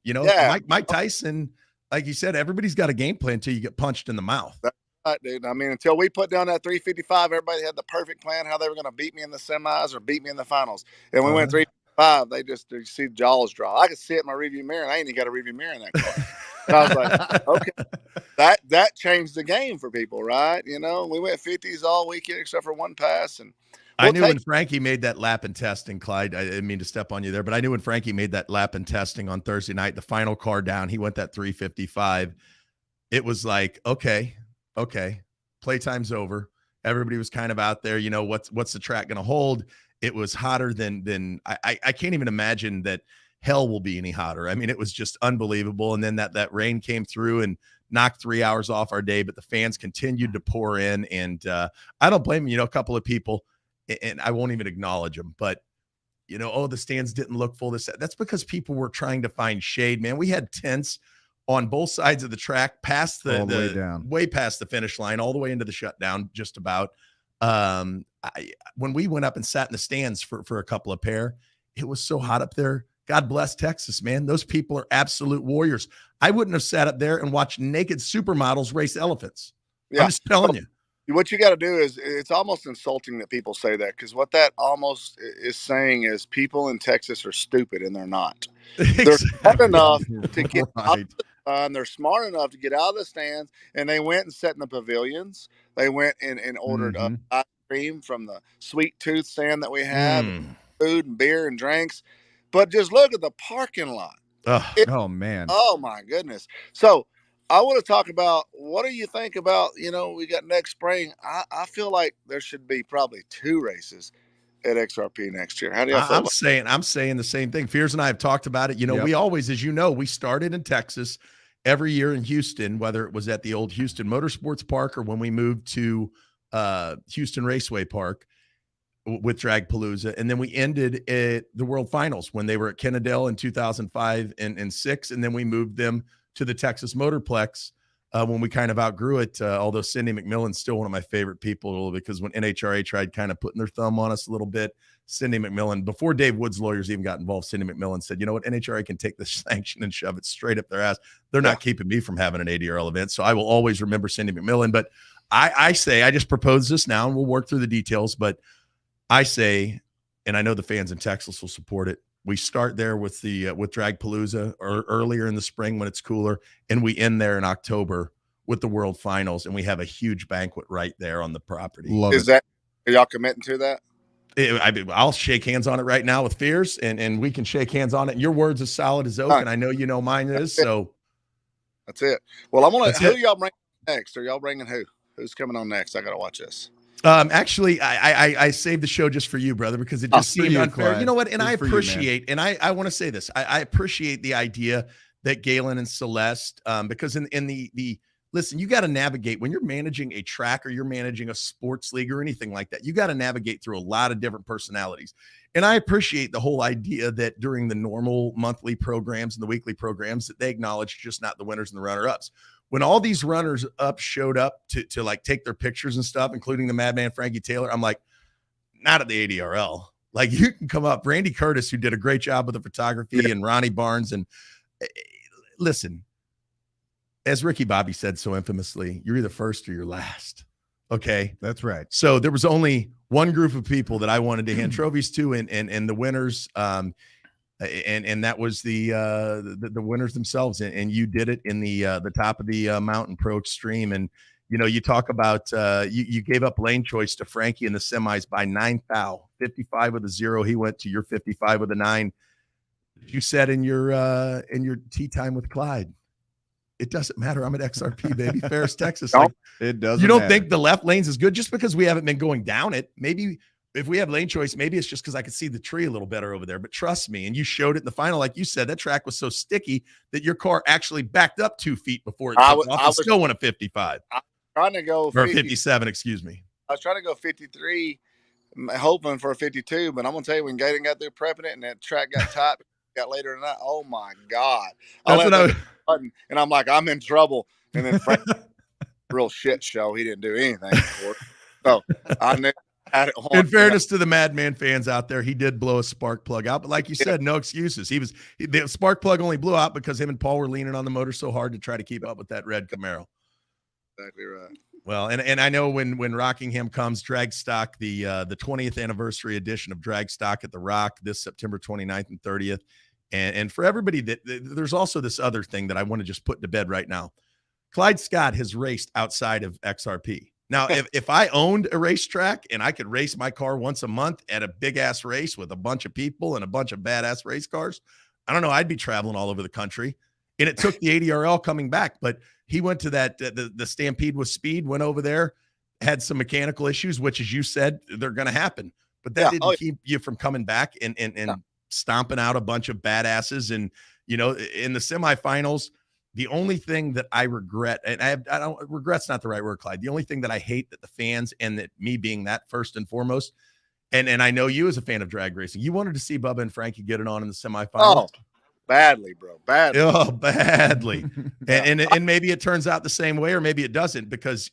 Mike Tyson, like you said, everybody's got a game plan until you get punched in the mouth. That's right, dude. I mean, until we put down that 355, everybody had the perfect plan how they were going to beat me in the semis or beat me in the finals. And we went 355. They see jaws drop. I could see it in my rearview mirror, and I ain't even got a rearview mirror in that car. And I was like, okay, that changed the game for people, right? We went 50s all weekend except for one pass. And I knew when Frankie made that lap in testing, Clyde, I didn't mean to step on you there, but I knew when Frankie made that lap in testing on Thursday night, the final car down, he went that 355. It was like, okay, playtime's over. Everybody was kind of out there, what's the track going to hold? It was hotter than I can't even imagine that hell will be any hotter. I mean, it was just unbelievable. And then that rain came through and knocked 3 hours off our day, but the fans continued to pour in. And I don't blame them. A couple of people, and I won't even acknowledge them, but the stands didn't look full. That's because people were trying to find shade, man. We had tents on both sides of the track, past way past the finish line, all the way into the shutdown, just about. When we went up and sat in the stands for a couple of pair, it was so hot up there. God bless Texas, man. Those people are absolute warriors. I wouldn't have sat up there and watched naked supermodels race elephants. Yeah. I'm just telling you. What you got to do is, it's almost insulting that people say that, because what that almost is saying is people in Texas are stupid, and they're not. They're smart enough to get out of the sun. They're smart enough to get out of the stands, and they went and sat in the pavilions. They went and ordered ice cream from the Sweet Tooth stand that we have, food and beer and drinks. But just look at the parking lot. Oh man. Oh my goodness. So I want to talk about, what do you think about, we got next spring. I feel like there should be probably 2 races at XRP next year. How do you feel? I'm saying the same thing. Fears and I have talked about it. We always, as we started in Texas every year in Houston, whether it was at the old Houston Motorsports Park or when we moved to Houston Raceway Park with Dragpalooza. And then we ended at the World Finals when they were at Kennedale in 2005 and 6. And then we moved them to the Texas Motorplex when we kind of outgrew it, although Cindy McMillan's still one of my favorite people, because when NHRA tried kind of putting their thumb on us a little bit, Cindy McMillan, before Dave Wood's lawyers even got involved, Cindy McMillan said, you know what, NHRA can take this sanction and shove it straight up their ass. They're not keeping me from having an ADRL event. So I will always remember Cindy McMillan. But I say, I just propose this now, and we'll work through the details, but I say, and I know the fans in Texas will support it, we start there with the with Dragpalooza or earlier in the spring when it's cooler, and we end there in October with the World Finals, and we have a huge banquet right there on the property. Are y'all committing to that? I'll shake hands on it right now with Fears, and we can shake hands on it. And your word's as solid as oak, and I know mine is. So that's it. Well, I'm gonna. Who y'all bring next? Are y'all bringing who? Who's coming on next? I gotta watch this. Actually, I saved the show just for you, brother, because it just seemed unfair. Clyde. You know what? And I appreciate, and I want to say this. I appreciate the idea that Galen and Celeste, because in the listen, you got to navigate when you're managing a track or you're managing a sports league or anything like that. You got to navigate through a lot of different personalities. And I appreciate the whole idea that during the normal monthly programs and the weekly programs that they acknowledge just not the winners and the runner-ups. When all these runners up showed up to like take their pictures and stuff, including the Madman Frankie Taylor, I'm like, not at the ADRL. Like, you can come up. Randy Curtis, who did a great job with the photography, and Ronnie Barnes. And listen, as Ricky Bobby said so infamously, you're either first or you're last. Okay. That's right. So there was only one group of people that I wanted to hand trophies to, and the winners, and that was the winners themselves, and you did it in the top of the Mountain Pro Extreme. And you talk about you gave up lane choice to Frankie in the semis by 9 thou, 55 with a 0. He went to your 55 with a 9. You said in your tea time with Clyde, it doesn't matter. I'm at XRP, baby. Ferris, Texas. Like, it doesn't. You don't matter. think the left lanes is good just because we haven't been going down it? Maybe if we have lane choice, maybe it's just because I could see the tree a little better over there. But trust me, and you showed it in the final, like you said, that track was so sticky that your car actually backed up 2 feet before it took off and still went a 55. I was trying to go or 57, excuse me. I was trying to go 53, hoping for a 52, but I'm gonna tell you, when Gaten got through prepping it and that track got tight, got later than that. Oh my God! That's what I was. Button, and I'm like, I'm in trouble. And then Frank, real shit show. He didn't do anything for it. So I knew. In fairness to the Madman fans out there, he did blow a spark plug out, but like you said, no excuses. The spark plug only blew out because him and Paul were leaning on the motor so hard to try to keep up with that red Camaro. Exactly right. Well, and I know when Rockingham comes, Drag Stock, the 20th anniversary edition of Drag Stock at the Rock this September 29th and 30th. And for everybody there's also this other thing that I want to just put to bed right now. Clyde Scott has raced outside of XRP. Now, if I owned a racetrack and I could race my car once a month at a big ass race with a bunch of people and a bunch of badass race cars, I don't know, I'd be traveling all over the country. And it took the ADRL coming back, but he went to that, the Stampede with Speed, went over there, had some mechanical issues, which, as you said, they're going to happen, but that didn't keep you from coming back and stomping out a bunch of badasses. And, in the semifinals, the only thing that I regret, and I don't, regret's not the right word, Clyde. The only thing that I hate that the fans, and that me being that first and foremost, and I know you as a fan of drag racing, you wanted to see Bubba and Frankie get it on in the semifinals. Oh, badly, bro. Badly. Oh, badly. and maybe it turns out the same way, or maybe it doesn't, because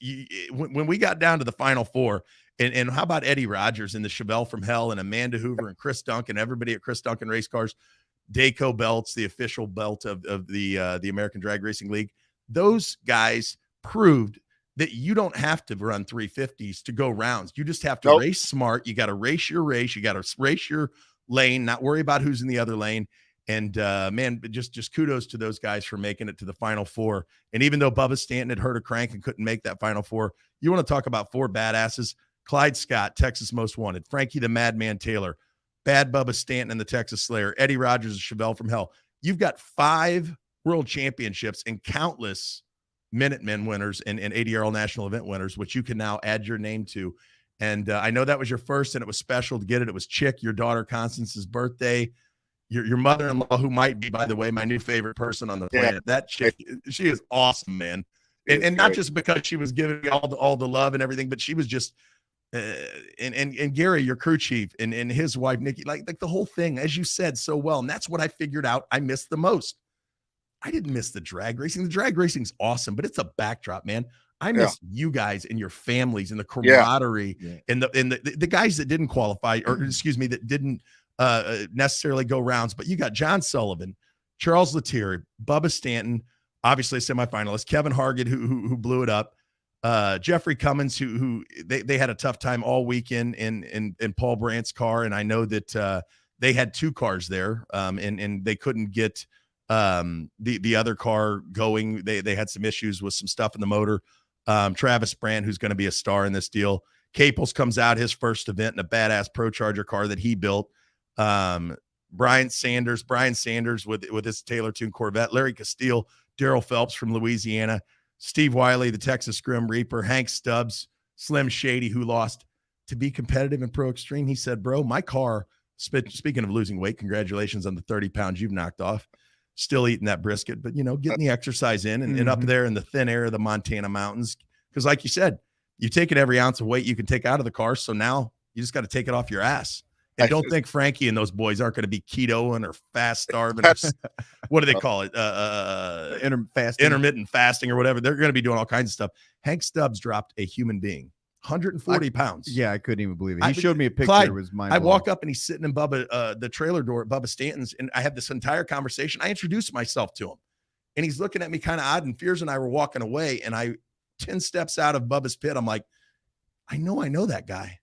when we got down to the final four, And how about Eddie Rogers and the Chevelle from Hell and Amanda Hoover and Chris Duncan, everybody at Chris Duncan Race Cars, Dayco belts, the official belt of the American Drag Racing League. Those guys proved that you don't have to run 350s to go rounds. You just have to race smart. You got to race your race. You got to race your lane, not worry about who's in the other lane. And man, just kudos to those guys for making it to the Final Four. And even though Bubba Stanton had hurt a crank and couldn't make that Final Four, you want to talk about four badasses. Clyde Scott, Texas Most Wanted. Frankie the Madman Taylor. Bad Bubba Stanton and the Texas Slayer. Eddie Rogers and Chevelle from Hell. You've got 5 world championships and countless Minutemen winners and ADRL national event winners, which you can now add your name to. And I know that was your first, and it was special to get it. It was Chick, your daughter Constance's birthday. Your mother-in-law, who might be, by the way, my new favorite person on the planet. That chick, she is awesome, man. And not just because she was giving me all the love and everything, but she was just and Gary, your crew chief, and his wife Nikki, like the whole thing, as you said so well. And that's what I figured out I missed the most. I didn't miss the drag racing. The drag racing's awesome, but it's a backdrop, man. I miss you guys and your families and the camaraderie and the guys that didn't qualify, or excuse me, that didn't necessarily go rounds. But you got John Sullivan, Charles Lethierry, Bubba Stanton, obviously a semifinalist, Kevin Hargett, who blew it up, Jeffrey Cummins, who they had a tough time all weekend in Paul Brandt's car, and I know that they had 2 cars there, and they couldn't get the other car going. They had some issues with some stuff in the motor. Travis Brandt, who's going to be a star in this deal. Caples comes out his first event in a badass Pro Charger car that he built. Brian Sanders with his Taylor Tune Corvette. Larry Castile, Daryl Phelps from Louisiana, Steve Wiley, the Texas Grim Reaper, Hank Stubbs, Slim Shady, who lost to be competitive in Pro Extreme. He said, bro, my car, speaking of losing weight, congratulations on the 30 pounds you've knocked off. Still eating that brisket, but, getting the exercise in and up there in the thin air of the Montana mountains. Because like you said, you've taken every ounce of weight you can take out of the car. So now you just got to take it off your ass. And don't think Frankie and those boys aren't going to be ketoing or fast starving. Or, what do they call it? Intermittent fasting or whatever. They're going to be doing all kinds of stuff. Hank Stubbs dropped a human being, 140 pounds. Yeah, I couldn't even believe it. He showed me a picture. Clyde, it was mind I blowing. walk up and he's sitting in the trailer door at Bubba Stanton's, and I have this entire conversation. I introduced myself to him, and he's looking at me kind of odd, and Fears and I were walking away, and 10 steps out of Bubba's pit, I'm like, I know that guy.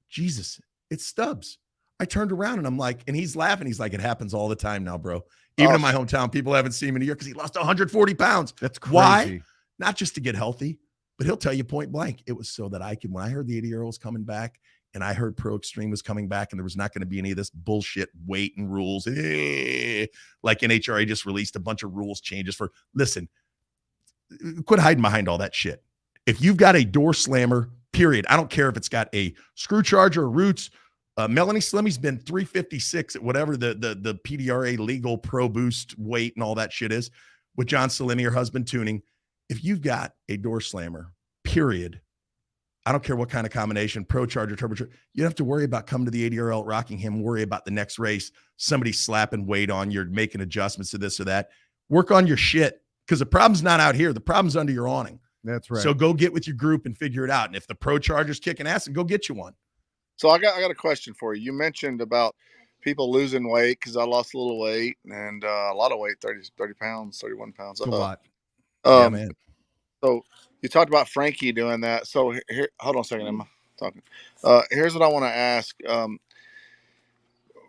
Jesus, it's Stubbs. I turned around and I'm like, and he's laughing. He's like, it happens all the time now, bro. Even in my hometown, people haven't seen him in a year because he lost 140 pounds. That's crazy. Why? Not just to get healthy, but he'll tell you point blank. It was so that I could, when I heard the ADRL was coming back and I heard Pro Extreme was coming back and there was not going to be any of this bullshit weight and rules. Like NHRA just released a bunch of rules changes listen, quit hiding behind all that shit. If you've got a door slammer, period, I don't care if it's got a screw charger or roots. Melanie Slimmy's been 356 at whatever the PDRA legal Pro Boost weight and all that shit is with John Salini, her husband, tuning. If you've got a door slammer, period, I don't care what kind of combination, Pro Charger, Turbo Charger, you don't have to worry about coming to the ADRL at Rockingham, worry about the next race, somebody slapping weight on you, making adjustments to this or that. Work on your shit because the problem's not out here. The problem's under your awning. That's right. So go get with your group and figure it out. And if the Pro Charger's kicking ass, and go get you one. So I got a question for you. You mentioned about people losing weight because I lost a little weight and a lot of weight, 30 pounds, 31 pounds. A lot. Yeah, man. So you talked about Frankie doing that. So here, hold on a second. I'm talking. Here's what I want to ask.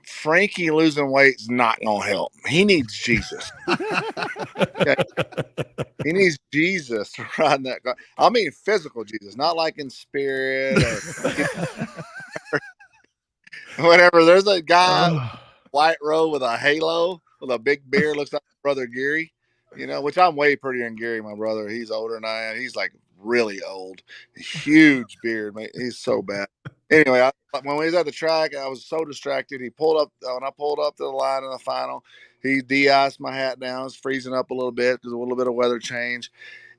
Frankie losing weight is not going to help. He needs Jesus. Okay? He needs Jesus to ride that car. I mean, physical Jesus, not like in spirit or whatever. There's a guy, white robe with a halo, with a big beard, looks like Brother Gary, which I'm way prettier than Gary, my brother. He's older than I am. He's like really old, huge beard, man. He's so bad. Anyway, when we was at the track, I was so distracted. He pulled up, when I pulled up to the line in the final, he de-iced my hat down. It's freezing up a little bit because a little bit of weather change.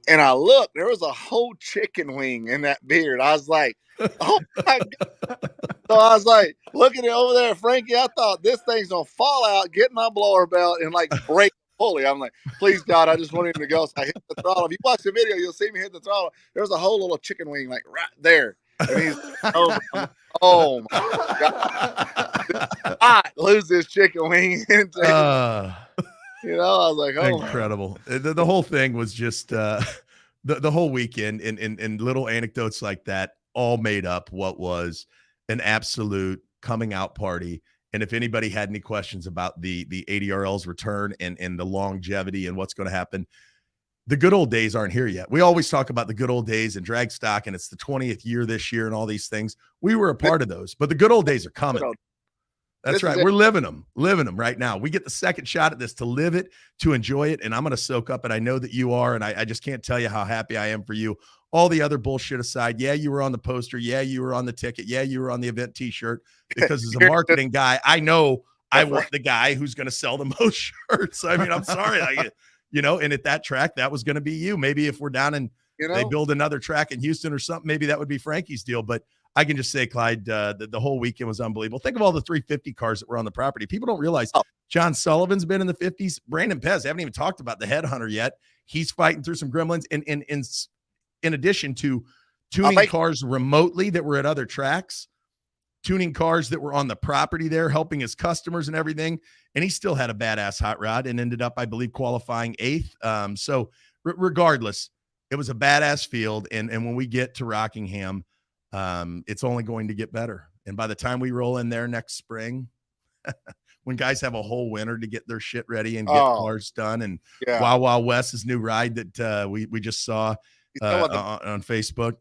And I looked, there was a whole chicken wing in that beard. I was like, oh my God. So I was like, looking at it over there, Frankie, I thought this thing's going to fall out, get my blower belt, and like break fully. I'm like, please, God, I just want him to go. So I hit the throttle. If you watch the video, you'll see me hit the throttle. There was a whole little chicken wing like right there. and he's over. I'm like, oh my God. I lose this chicken wing. You know, I was like, oh, incredible. The whole thing was just the whole weekend and little anecdotes like that all made up what was an absolute coming out party. And if anybody had any questions about the ADRL's return and the longevity and what's going to happen, the good old days aren't here yet. We always talk about the good old days and drag stock, and it's the 20th year this year and all these things. We were a part of those, but the good old days are coming. That's right. We're living them right now. We get the second shot at this to live it, to enjoy it. And I'm going to soak up it. I know that you are. And I just can't tell you how happy I am for you. All the other bullshit aside. Yeah, you were on the poster. Yeah, you were on the ticket. Yeah, you were on the event t-shirt, because as a marketing guy, I know I want the guy who's going to sell the most shirts. I mean, I'm sorry. And at that track, that was going to be you. Maybe if we're down in, they build another track in Houston or something, maybe that would be Frankie's deal. But I can just say, Clyde, the whole weekend was unbelievable. Think of all the 350 cars that were on the property. People don't realize John Sullivan's been in the 50s. Brandon Pez, haven't even talked about the headhunter yet. He's fighting through some gremlins. And in addition to tuning cars remotely that were at other tracks, tuning cars that were on the property there, helping his customers and everything. And he still had a badass hot rod and ended up, I believe, qualifying 8th. So regardless, it was a badass field. And when we get to Rockingham, it's only going to get better. And by the time we roll in there next spring, when guys have a whole winter to get their shit ready and get cars done, and Wild Wild West's new ride that we just saw on Facebook,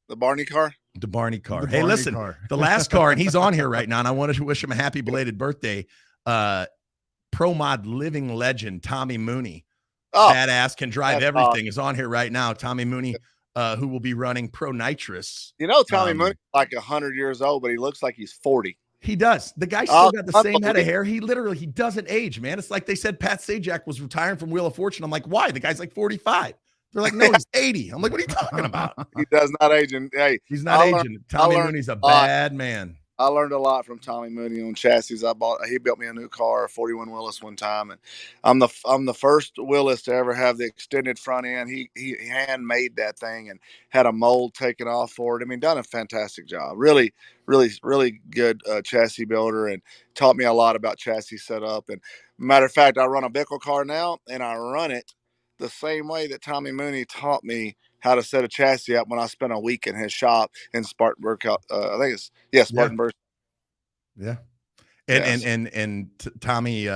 the Barney car. The Barney car. Hey, listen, the last car, and he's on here right now, and I wanted to wish him a happy belated birthday. Pro Mod living legend Tommy Mooney, badass, can drive everything, awesome, is on here right now. Tommy Mooney, who will be running Pro Nitrous. You know, Tommy Mooney's like 100 years old, but he looks like he's 40. He does. The guy still got the same head of hair. He doesn't age, man. It's like they said Pat Sajak was retiring from Wheel of Fortune. I'm like, why? The guy's like 45. They're like, no, he's 80. I'm like, what are you talking about? He does not age. And hey, he's not aging. Tommy Mooney's a bad man. I learned a lot from Tommy Mooney on chassis. He built me a new car, a 41 Willis one time, and I'm the first Willis to ever have the extended front end. He handmade that thing and had a mold taken off for it. I mean, done a fantastic job. Really, really, really good chassis builder, and taught me a lot about chassis setup. And matter of fact, I run a Bickle car now, and I run it the same way that Tommy Mooney taught me how to set a chassis up when I spent a week in his shop in Spartanburg. I think it's Spartanburg. Yeah. And Tommy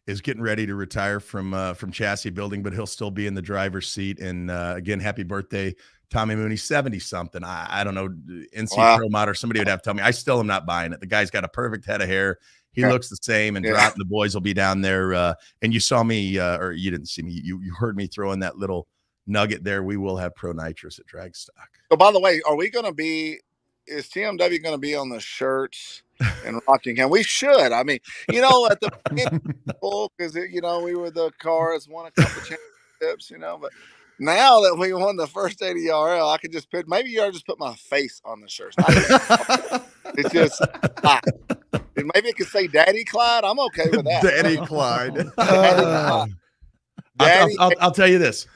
is getting ready to retire from chassis building, but he'll still be in the driver's seat. And again, happy birthday, Tommy Mooney, 70 something. I don't know, NC Pro Mod or somebody would have to tell me. I still am not buying it. The guy's got a perfect head of hair. He looks the same, and Drop and the boys will be down there. And you saw me, or you didn't see me. You heard me throw in that little nugget there. We will have Pro Nitrous at Dragstock. So, by the way, is TMW going to be on the shirts in Rockingham? We should. I mean, at the beginning, because we were the cars, won a couple championships, but now that we won the first ADRL, I could just maybe you ought to just put my face on the shirts. It's just maybe it could say Daddy Clyde. I'm okay with that. Daddy Clyde. I'll tell you this.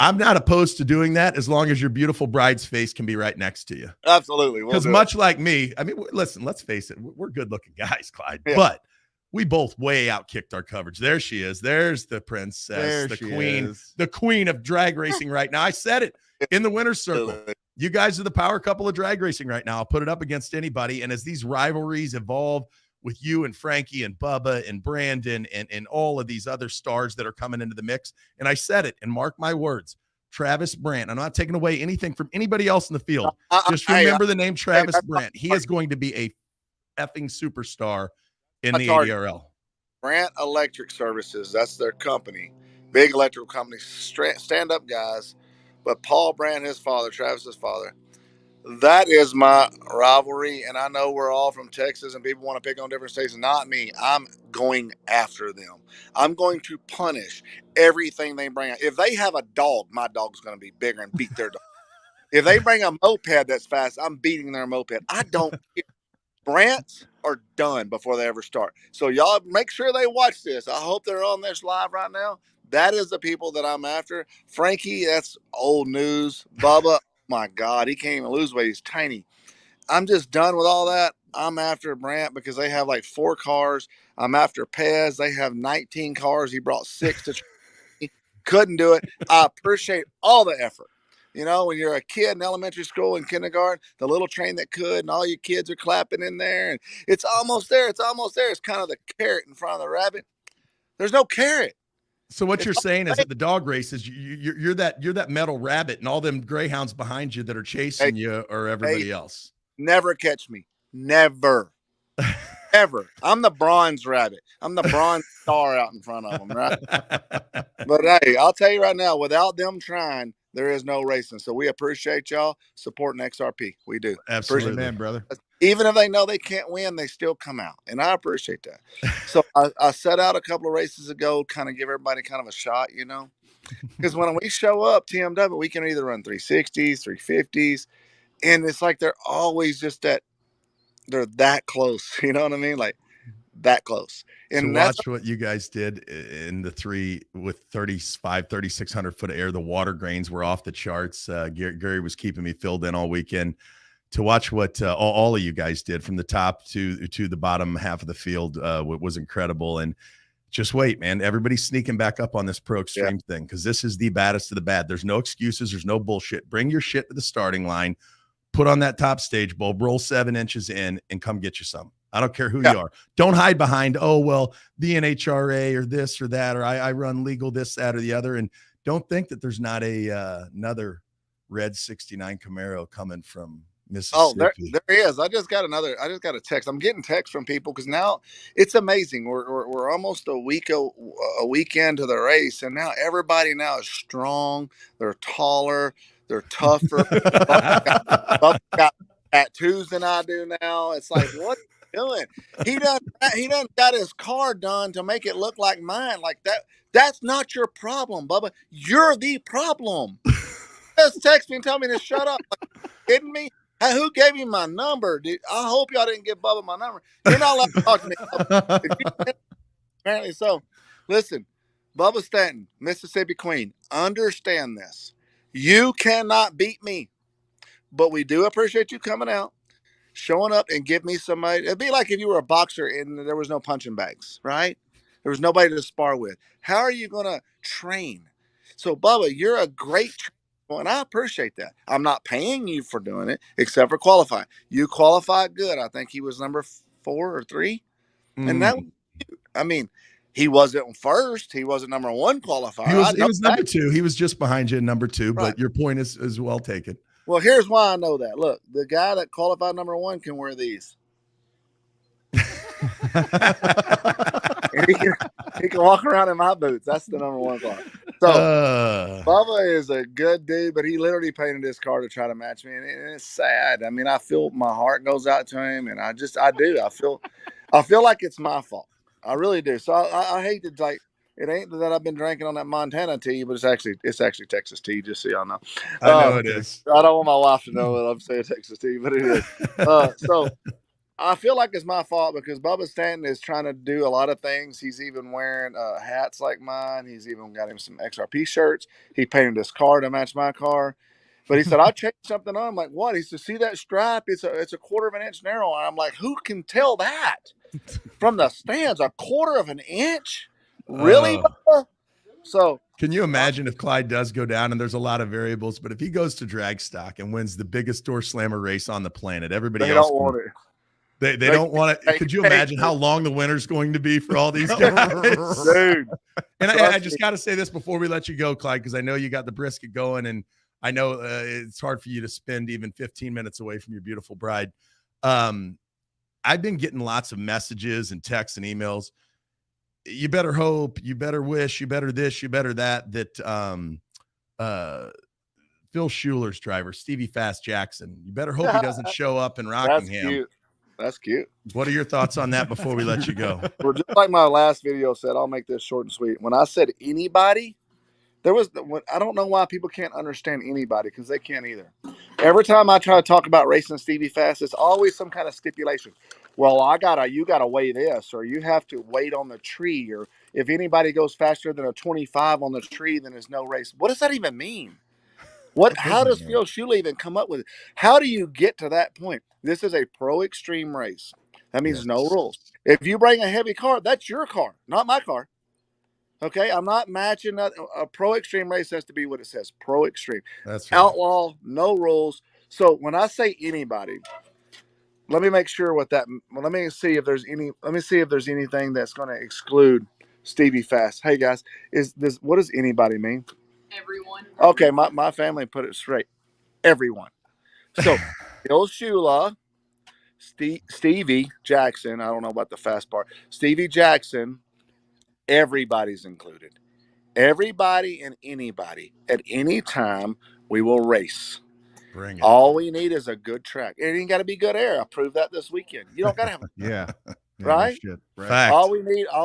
I'm not opposed to doing that as long as your beautiful bride's face can be right next to you. Absolutely. Because much like me, I mean, listen, let's face it. We're good looking guys, Clyde, but we both way outkicked our coverage. There she is. There's the princess, the queen of drag racing right now. I said it in the winner's circle. You guys are the power couple of drag racing right now. I'll put it up against anybody. And as these rivalries evolve with you and Frankie and Bubba and Brandon and all of these other stars that are coming into the mix, and I said it, and mark my words, Travis Brandt. I'm not taking away anything from anybody else in the field. Just remember the name Travis Brandt. He is going to be a effing superstar in the ADRL. Brandt Electric Services, that's their company. Big electrical company, stand-up guys. But Paul Brandt, his father, Travis's father, that is my rivalry. And I know we're all from Texas and people want to pick on different states. Not me. I'm going after them. I'm going to punish everything they bring out. If they have a dog, my dog's going to be bigger and beat their dog. If they bring a moped that's fast, I'm beating their moped. I don't care. Brandts are done before they ever start. So y'all make sure they watch this. I hope they're on this live right now. That is the people that I'm after. Frankie, that's old news. Bubba, my God, he can't even lose weight. He's tiny. I'm just done with all that. I'm after Brant because they have like 4 cars. I'm after Pez. They have 19 cars. He brought 6 to train. Couldn't do it. I appreciate all the effort. You know, when you're a kid in elementary school and kindergarten, the little train that could, and all your kids are clapping in there, and it's almost there. It's almost there. It's kind of the carrot in front of the rabbit. There's no carrot. So what you're saying is at the dog races, you're that metal rabbit, and all them greyhounds behind you that are chasing you or everybody else. Never catch me. Never. Ever. I'm the bronze rabbit. I'm the bronze star out in front of them, right? But hey, I'll tell you right now, without them trying, there is no racing. So we appreciate y'all supporting XRP. We do. Absolutely, man, brother. Even if they know they can't win, they still come out, and I appreciate that. So I set out a couple of races ago, kind of give everybody kind of a shot, you know, because when we show up TMW, we can either run 360s, 350s, and it's like they're always just they're that close, you know what I mean? Like that close. And to watch what you guys did in the 3 with 3,600 foot of air, the water grains were off the charts. Gary was keeping me filled in all weekend. To watch what all of you guys did from the top to the bottom half of the field was incredible. And just wait, man, everybody's sneaking back up on this Pro Extreme thing, because this is the baddest of the bad. There's no excuses. There's no bullshit. Bring your shit to the starting line, put on that top stage bulb, roll 7 inches in, and come get you some. I don't care who you are. Don't hide behind, oh, well, the NHRA or this or that, or I run legal this, that, or the other. And don't think that there's not another red 69 Camaro coming from Mississippi. Oh, there is. I just got a text. I'm getting texts from people because now it's amazing. We're almost a weekend to the race, and now everybody now is strong. They're taller. They're tougher. Bubba got tattoos than I do now. It's like, what are you doing? He done got his car done to make it look like mine. Like that. That's not your problem, Bubba. You're the problem. Just text me and tell me to shut up. Like, kidding me? Hey, who gave you my number, dude? I hope y'all didn't give Bubba my number. You're not allowed to talk to me. Apparently so. Listen, Bubba Stanton, Mississippi Queen, understand this. You cannot beat me, but we do appreciate you coming out, showing up, and give me somebody. It'd be like if you were a boxer and there was no punching bags, right? There was nobody to spar with. How are you going to train? So, Bubba, you're a great trainer. And I appreciate that. I'm not paying you for doing it, except for qualifying. You qualified good. I think he was number 4 or 3. And that, I mean, he wasn't first. He wasn't number 1 qualifier. He was number 2. He was just behind you in number 2, right. But your point is well taken. Well, here's why I know that. Look, the guy that qualified number 1 can wear these. He can walk around in my boots. That's the number 1 car. So Bubba is a good dude, but he literally painted his car to try to match me, and it's sad. I mean, I feel my heart goes out to him, and I do. I feel like it's my fault. I really do. So I hate to, like, it ain't that I've been drinking on that Montana tea, but it's actually Texas tea, just so y'all know. I know it is. I don't want my wife to know that I'm saying Texas tea, but it is. So I feel like it's my fault because Bubba Stanton is trying to do a lot of things. He's even wearing hats like mine. He's even got him some XRP shirts. He painted his car to match my car. But he said, I'll change something on. I'm like, what? He said, see that stripe? It's a 1/4 of an inch narrow. I'm like, who can tell that from the stands? 1/4 of an inch? Really, Bubba? So can you imagine if Clyde does go down, and there's a lot of variables, but if he goes to drag stock and wins the biggest door slammer race on the planet, everybody else don't want it. They don't want it. Could you imagine how long the winter's going to be for all these guys? Dude. And I just got to say this before we let you go, Clyde, because I know you got the brisket going, and I know it's hard for you to spend even 15 minutes away from your beautiful bride. I've been getting lots of messages and texts and emails. You better hope, you better wish, you better this, you better that Phil Schuler's driver, Stevie Fast Jackson, you better hope he doesn't show up in Rockingham. That's cute. What are your thoughts on that before we let you go? Well, just like my last video said, I'll make this short and sweet. When I said anybody, I don't know why people can't understand anybody, because they can't either. Every time I try to talk about racing Stevie Fast, it's always some kind of stipulation. Well, you gotta weigh this, or you have to wait on the tree, or if anybody goes faster than a 25 on the tree, then there's no race. What does that even mean? How does Phil Schuler even come up with it? How do you get to that point? This is a pro extreme race. That means Yes. no rules. If you bring a heavy car, that's your car, not my car. Okay, I'm not matching a pro extreme race. Has to be what it says. Pro extreme. That's right. Outlaw, no rules. So when I say anybody, let me make sure what that. Let me see if there's anything that's going to exclude Stevie Fast. Hey guys, what does anybody mean? Everyone. Okay, my family put it straight. Everyone. So Bill Shula, Stevie Jackson. I don't know about the fast part. Stevie Jackson. Everybody's included. Everybody and anybody at any time we will race. Bring it. All we need is a good track. It ain't got to be good air. I proved that this weekend. You don't got to have a Yeah. right? No shit. Right. Fact. All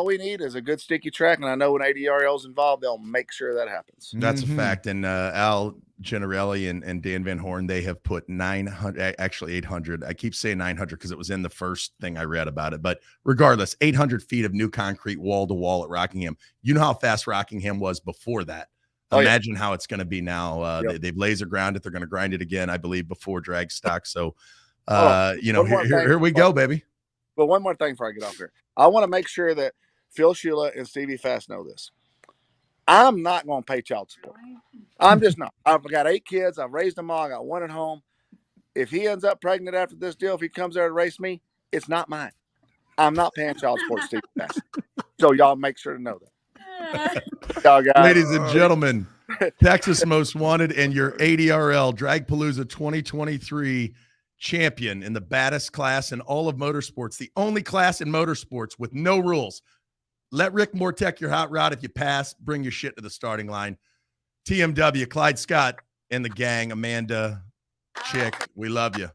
we need is a good sticky track, and I know when ADRL's involved, they'll make sure that happens. That's a Mhm. fact. And Al Generelli and Dan Van Horn, they have put 900, actually 800. I keep saying 900 because it was in the first thing I read about it. But regardless, 800 feet of new concrete wall to wall at Rockingham. You know how fast Rockingham was before that. Oh, yeah. Imagine how it's going to be now. Yep. They've laser ground it. They're going to grind it again, I believe, before drag stock. So, One more here we go, baby. But one more thing before I get off here. I want to make sure that Phil Shula and Stevie Fast know this. I'm not going to pay child support. I'm just not. I've got 8 kids. I've raised them all. I got 1 at home. If he ends up pregnant after this deal, if he comes there to race me, it's not mine. I'm not paying child support to Stevie Fast. So y'all make sure to know that. Y'all guys. Ladies and gentlemen, Texas Most Wanted and your ADRL Dragpalooza 2023 champion in the baddest class in all of motorsports, the only class in motorsports with no rules. Let Rick Mortek your hot rod. If you pass, bring your shit to the starting line. TMW, Clyde Scott and the gang, Amanda, Chick, we love you.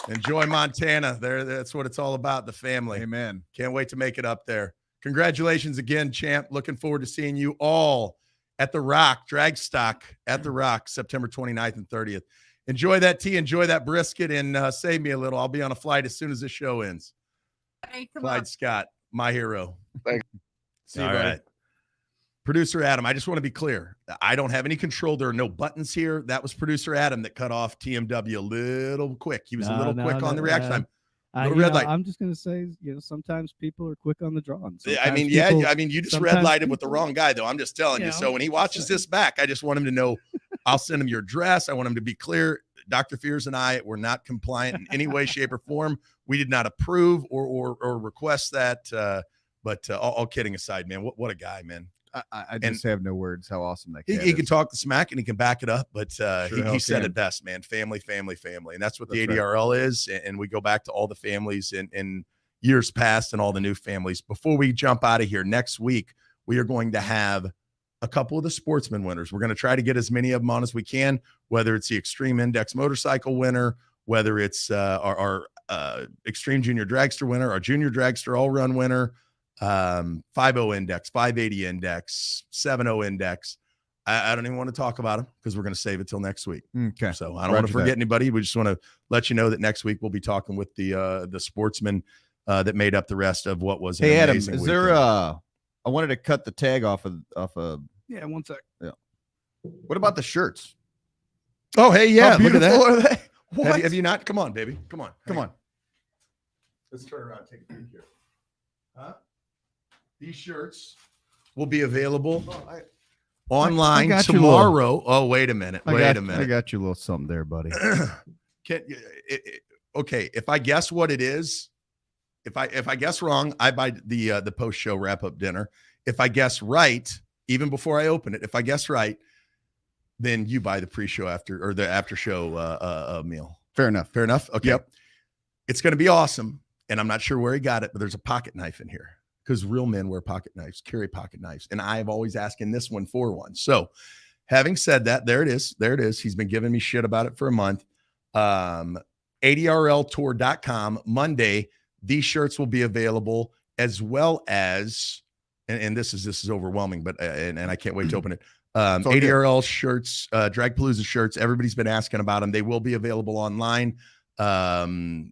Enjoy Montana. That's what it's all about, the family. Amen. Can't wait to make it up there. Congratulations again, champ. Looking forward to seeing you all at the Rock, drag stock at the Rock, September 29th and 30th. Enjoy that tea, enjoy that brisket, and save me a little. I'll be on a flight as soon as the show ends. Hey, Clyde Scott, my hero. Thank you. See you, All buddy. right. Producer Adam, I just want to be clear. I don't have any control. There are no buttons here. That was producer Adam that cut off TMW a little quick. He was a little quick on the reaction time. Little red light. I'm just gonna say, sometimes people are quick on the draw. I mean, you just red lighted with the wrong guy, though. I'm just telling you. So when he watches this back, I just want him to know. I'll send him your address. I want him to be clear. Dr. Fears and I were not compliant in any way, shape, or form. We did not approve or request that. But all kidding aside, man, what a guy, man. I just have no words how awesome that cat He is. can talk the smack and he can back it up, but he said can. it best, man. Family. And that's what That's the ADRL is. And we go back to all the families in years past and all the new families. Before we jump out of here, next week, we are going to have a couple of the sportsman winners. We're going to try to get as many of them on as we can, whether it's the Extreme Index motorcycle winner, whether it's our Extreme Junior Dragster winner, our Junior Dragster all-run winner, 5.0 index, 580 index, 7.0 index. I don't even want to talk about them because we're going to save it till next week. Okay. So I don't want to forget anybody. We just want to let you know that next week we'll be talking with the sportsmen that made up the rest of what was an Hey Adam, amazing is weekend. there I wanted to cut the tag off of Yeah, one sec. Yeah. What about the shirts? Oh, hey, yeah, How look at beautiful that. are they? What? Have you not? Come on, baby. Come on. Come on. Let's turn around and take a peek here. Huh? These shirts will be available online got you a little- tomorrow. Oh, wait a minute. I Wait a minute. I got you a little something there, buddy. Okay, if I guess what it is, if I guess wrong, I buy the post show wrap up dinner. If I guess right, even before I open it, if I guess right, then you buy the pre-show or the after show meal. Fair enough. Fair enough. Okay. Yep. It's going to be awesome, and I'm not sure where he got it, but there's a pocket knife in here because real men wear pocket knives, carry pocket knives, and I've always asked in this one for one. So, having said that, there it is. There it is. He's been giving me shit about it for a month. ADRLtour.com Monday. These shirts will be available as well as, and this is overwhelming, but and I can't wait to open it. ADRL shirts, Dragpalooza shirts. Everybody's been asking about them. They will be available online.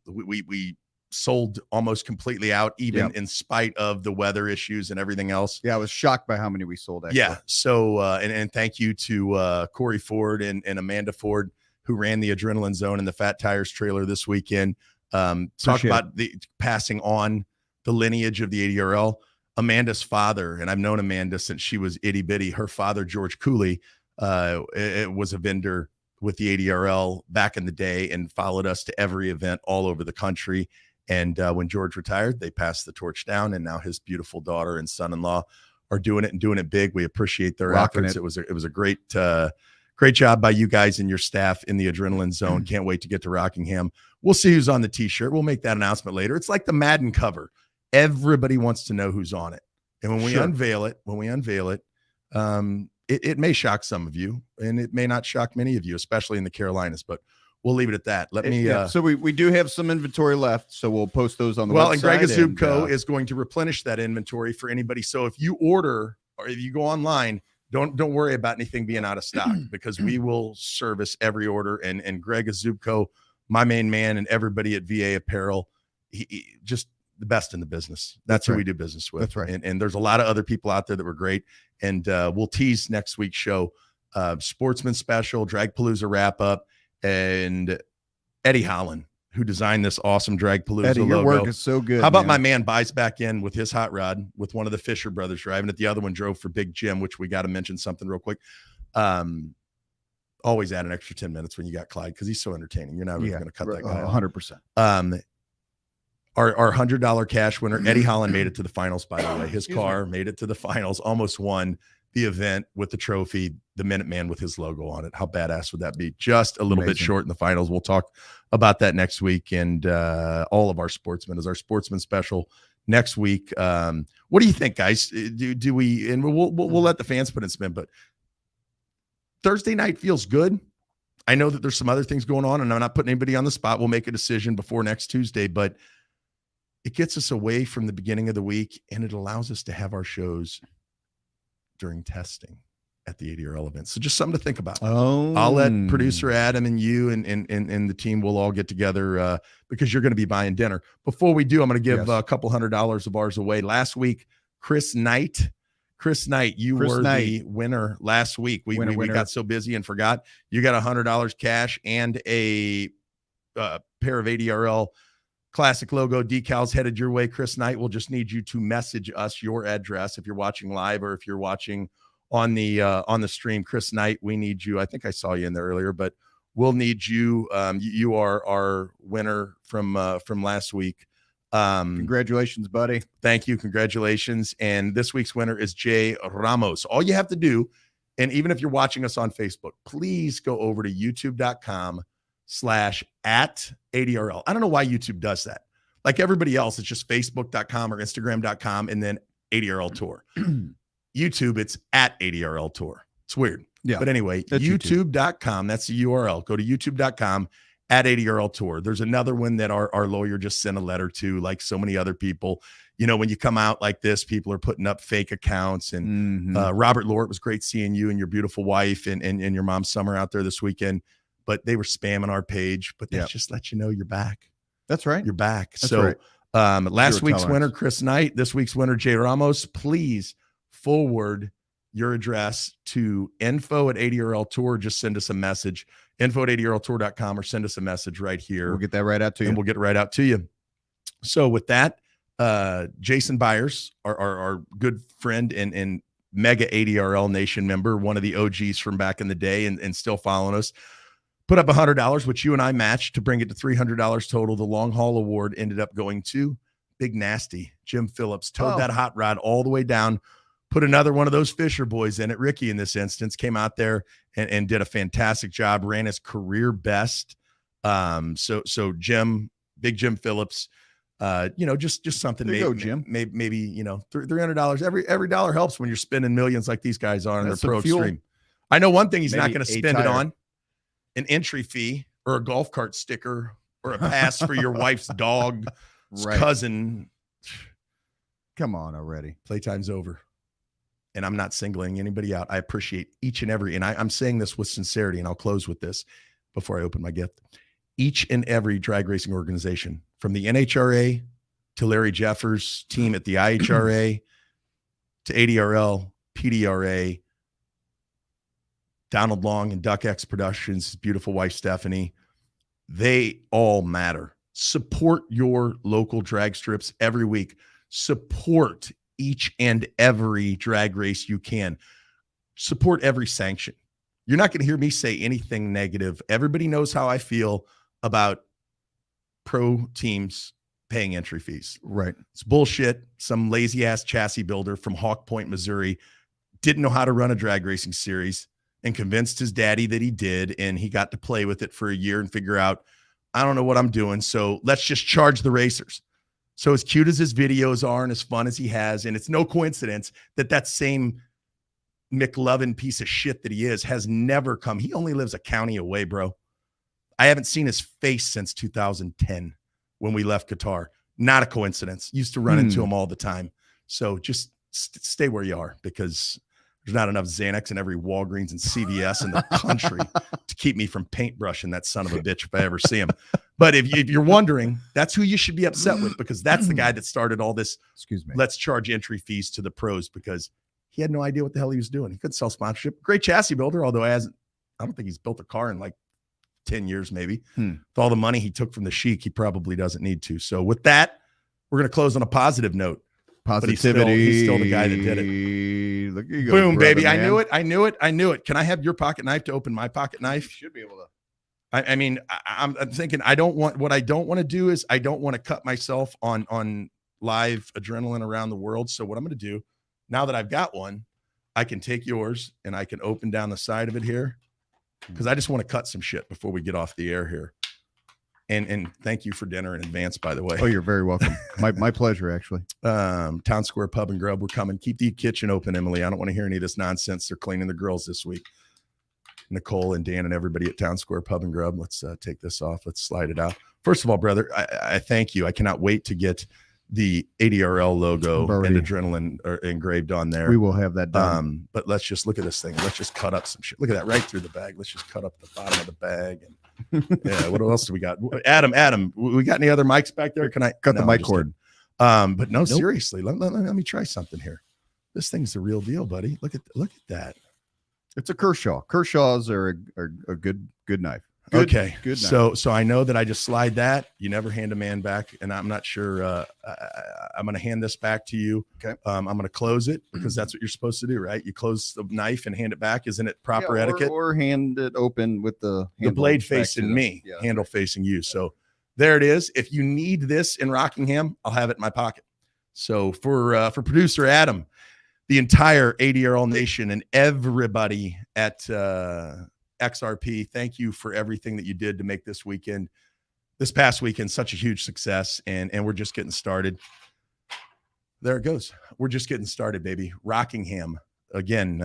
We sold almost completely out, even in spite of the weather issues and everything else. Yeah, I was shocked by how many we sold. Actually. Yeah. So, and thank you to Corey Ford and Amanda Ford. who ran the Adrenaline Zone and the Fat Tires trailer this weekend. Talk Appreciate about the passing on the lineage of the ADRL. Amanda's father, and I've known Amanda since she was itty bitty. Her father, George Cooley, it was a vendor with the ADRL back in the day and followed us to every event all over the country. And when George retired, they passed the torch down, and now his beautiful daughter and son-in-law are doing it and doing it big. We appreciate their efforts. It was a great job by you guys and your staff in the Adrenaline Zone. Can't wait to get to Rockingham. We'll see who's on the t-shirt. We'll make that announcement later. It's like the Madden cover. Everybody wants to know who's on it. And when we unveil it, it may shock some of you, and it may not shock many of you, especially in the Carolinas, but we'll leave it at that. Let me. So we do have some inventory left, so we'll post those on the website. And Greg Azubko is going to replenish that inventory for anybody. So if you order or if you go online, don't worry about anything being out of stock, because we will service every order. And Greg Azubko, my main man, and everybody at VA Apparel, he just the best in the business. That's who we do business with. That's right. And there's a lot of other people out there that were great. And we'll tease next week's show, Sportsman Special, Dragpalooza wrap up, and Eddie Holland, who designed this awesome Dragpalooza Eddie, logo. your work is so good. How about my man buys back in with his hot rod with one of the Fisher brothers driving it. The other one drove for Big Jim, which we got to mention something real quick. Always add an extra 10 minutes when you got Clyde, because he's so entertaining. You're not really going to cut that guy 100%. Our $100 cash winner, Eddie Holland, made it to the finals, by the way. His car made it to the finals, almost won the event with the trophy, the Minuteman with his logo on it. How badass would that be? Just a little bit short in the finals. We'll talk about that next week. And all of our sportsmen is our sportsman special next week. What do you think, guys? Do we, and we'll let the fans put in spin, but Thursday night feels good. I know that there's some other things going on, and I'm not putting anybody on the spot. We'll make a decision before next Tuesday, but it gets us away from the beginning of the week, and it allows us to have our shows during testing at the ADRL event. So just something to think about. I'll let producer Adam and you and the team will all get together because you're going to be buying dinner. Before we do, I'm going to give a couple $100 of ours away. Last week, Chris Knight, you were the winner last week. We got so busy and forgot. You got $100 cash and a pair of ADRL classic logo decals headed your way. Chris Knight will just need you to message us your address if you're watching live or if you're watching on the stream. Chris Knight, we need you. I think I saw you in there earlier, but we'll need you. You are our winner from last week. Congratulations, buddy. Thank you. Congratulations. And this week's winner is Jay Ramos. All you have to do, and even if you're watching us on Facebook, please go over to youtube.com/@ADRL. I don't know why YouTube does that. Like everybody else, it's just facebook.com or instagram.com and then ADRL Tour. YouTube, it's @ADRL Tour. It's weird. Yeah. But anyway, youtube.com, that's the URL. Go to youtube.com @ADRL Tour. There's another one that our lawyer just sent a letter to, like so many other people. You know, when you come out like this, people are putting up fake accounts. And Robert Lord, it was great seeing you and your beautiful wife and your mom Summer out there this weekend. But they were spamming our page. But that just lets you know you're back. That's right. You're back. That's so right. Last week's winner, Chris Knight. This week's winner, Jay Ramos. Please forward your address to info@ADRL Tour. Just send us a message, info@ADRLtour.com, or send us a message right here. We'll get that right out to you. And we'll get it right out to you. So with that, Jason Byers, our good friend and mega ADRL Nation member, one of the OGs from back in the day and still following us, put up $100, which you and I matched to bring it to $300 total. The long haul award ended up going to Big Nasty. Jim Phillips towed that hot rod all the way down, put another one of those Fisher boys in it. Ricky, in this instance, came out there and did a fantastic job, ran his career best. So Jim, Big Jim Phillips, just something. There you go, Jim. Maybe $300. Every dollar helps when you're spending millions like these guys are on their pro extreme. I know one thing he's not going to spend it on: an entry fee or a golf cart sticker or a pass for your wife's dog's cousin. Come on already. Playtime's over. And I'm not singling anybody out. I appreciate each and every, and I'm saying this with sincerity, and I'll close with this before I open my gift. Each and every drag racing organization, from the NHRA to Larry Jeffers' team at the IHRA to ADRL, PDRA, Donald Long and Duck X Productions, his beautiful wife, Stephanie. They all matter. Support your local drag strips every week. Support each and every drag race you can. Support every sanction. You're not going to hear me say anything negative. Everybody knows how I feel about pro teams paying entry fees. Right. It's bullshit. Some lazy ass chassis builder from Hawk Point, Missouri didn't know how to run a drag racing series and convinced his daddy that he did. And he got to play with it for a year and figure out, I don't know what I'm doing. So let's just charge the racers. So as cute as his videos are and as fun as he has, and it's no coincidence that that same McLovin piece of shit that he is has never come. He only lives a county away, bro. I haven't seen his face since 2010 when we left Qatar. Not a coincidence. Used to run into him all the time. So just stay where you are, because there's not enough Xanax in every Walgreens and CVS in the country to keep me from paintbrushing that son of a bitch if I ever see him. But if you're wondering, that's who you should be upset with, because that's the guy that started all this. Excuse me. Let's charge entry fees to the pros, because he had no idea what the hell he was doing. He couldn't sell sponsorship. Great chassis builder, although I don't think he's built a car in like 10 years, maybe. With all the money he took from the Sheik, he probably doesn't need to. So with that, we're going to close on a positive note. Positivity. He's still the guy that did it. Look, you go, boom, brother, baby. man. I knew it. Can I have your pocket knife to open my pocket knife? You should be able to. I mean, I'm thinking what I don't want to do is I don't want to cut myself on live adrenaline around the world. So what I'm going to do, now that I've got one, I can take yours and I can open down the side of it here, because I just want to cut some shit before we get off the air here. And thank you for dinner in advance, by the way. Oh, you're very welcome. My pleasure, actually. Town Square Pub and Grub, we're coming. Keep the kitchen open, Emily. I don't want to hear any of this nonsense. They're cleaning the girls this week. Nicole and Dan and everybody at Town Square Pub and Grub. Let's take this off. Let's slide it out. First of all, brother, I thank you. I cannot wait to get the ADRL logo and adrenaline engraved on there. We will have that done. But let's just look at this thing. Let's just cut up some shit. Look at that right through the bag. Let's just cut up the bottom of the bag. And yeah, what else do we got? Adam, we got any other mics back there? Can I cut the mic cord? But no, seriously, let me try something here. This thing's the real deal, buddy. Look at that. It's a Kershaw. Kershaws are a good knife. Okay. Good knife. So I know that I just slide that. You never hand a man back, and I'm not sure. I'm going to hand this back to you. Okay. I'm going to close it, because that's what you're supposed to do, right? You close the knife and hand it back. Isn't it proper etiquette? Or hand it open with the blade facing me, handle facing you. So there it is. If you need this in Rockingham, I'll have it in my pocket. So for producer Adam, the entire ADRL Nation, and everybody at XRP, thank you for everything that you did to make this past weekend, such a huge success. And we're just getting started. There it goes. We're just getting started, baby. Rockingham again.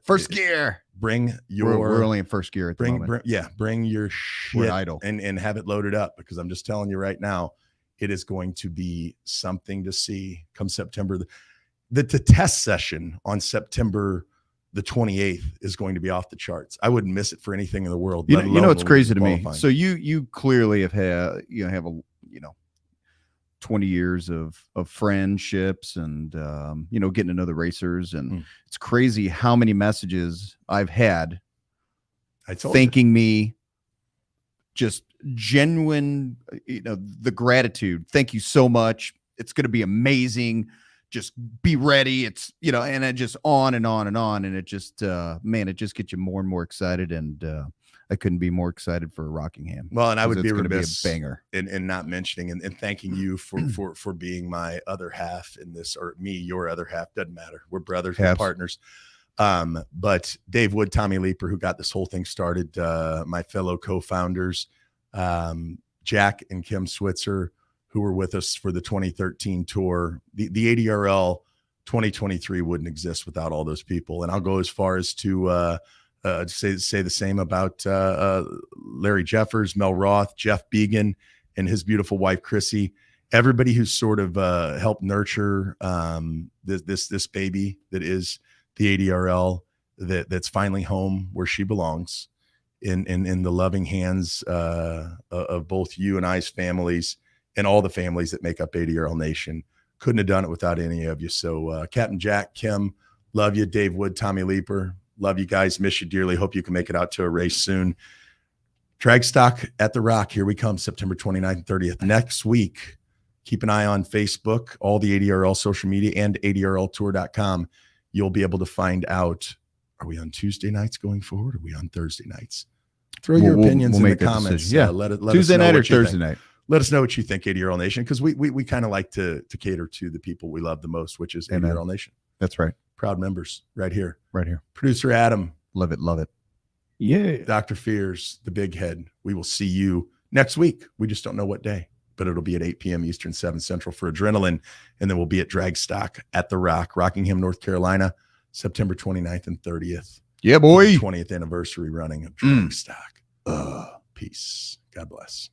First gear. Bring your. We're only in first gear at the moment. Bring your shit idle and have it loaded up, because I'm just telling you right now, it is going to be something to see come September. The test session on September the 28th is going to be off the charts. I wouldn't miss it for anything in the world. You know what's crazy to me? So you clearly have had 20 years of friendships and getting to know the racers, and it's crazy how many messages I've had thanking me, just genuine, the gratitude. Thank you so much. It's going to be amazing. Just be ready. It's, and it just on and on and on. And it just, it just gets you more and more excited. And I couldn't be more excited for Rockingham. Well, and I would be remiss be a banger in not mentioning and thanking you for being my other half in this, or me, your other half. Doesn't matter. We're brothers, we're partners. But Dave Wood, Tommy Leeper, who got this whole thing started, my fellow co-founders, Jack and Kim Switzer, who were with us for the 2013 tour. The ADRL 2023 wouldn't exist without all those people. And I'll go as far as to say the same about Larry Jeffers, Mel Roth, Jeff Began, and his beautiful wife, Chrissy. Everybody who's sort of helped nurture this baby that is the ADRL, that's finally home where she belongs, in the loving hands of both you and I's families, and all the families that make up ADRL Nation. Couldn't have done it without any of you. So Captain Jack, Kim, love you. Dave Wood, Tommy Leeper, Love you guys. Miss you dearly. Hope you can make it out to a race soon. Drag Stock at the Rock. Here we come, September 29th and 30th. Next week, keep an eye on Facebook, all the ADRL social media, and ADRLtour.com. You'll be able to find out, are we on Tuesday nights going forward? Or are we on Thursday nights? Throw your opinions in the comments. Yeah, let Tuesday us know night or what you Thursday think. night. Let us know what you think, ADRL Nation, because we kind of like to cater to the people we love the most, which is Amen. ADRL Nation. That's right. Proud members right here. Right here. Producer Adam. Love it. Love it. Yeah. Dr. Fears, the big head. We will see you next week. We just don't know what day, but it'll be at 8 p.m. Eastern, 7 Central for Adrenaline. And then we'll be at Drag Stock at the Rock, Rockingham, North Carolina, September 29th and 30th. Yeah, boy. 20th anniversary running of Drag Stock. Peace. God bless.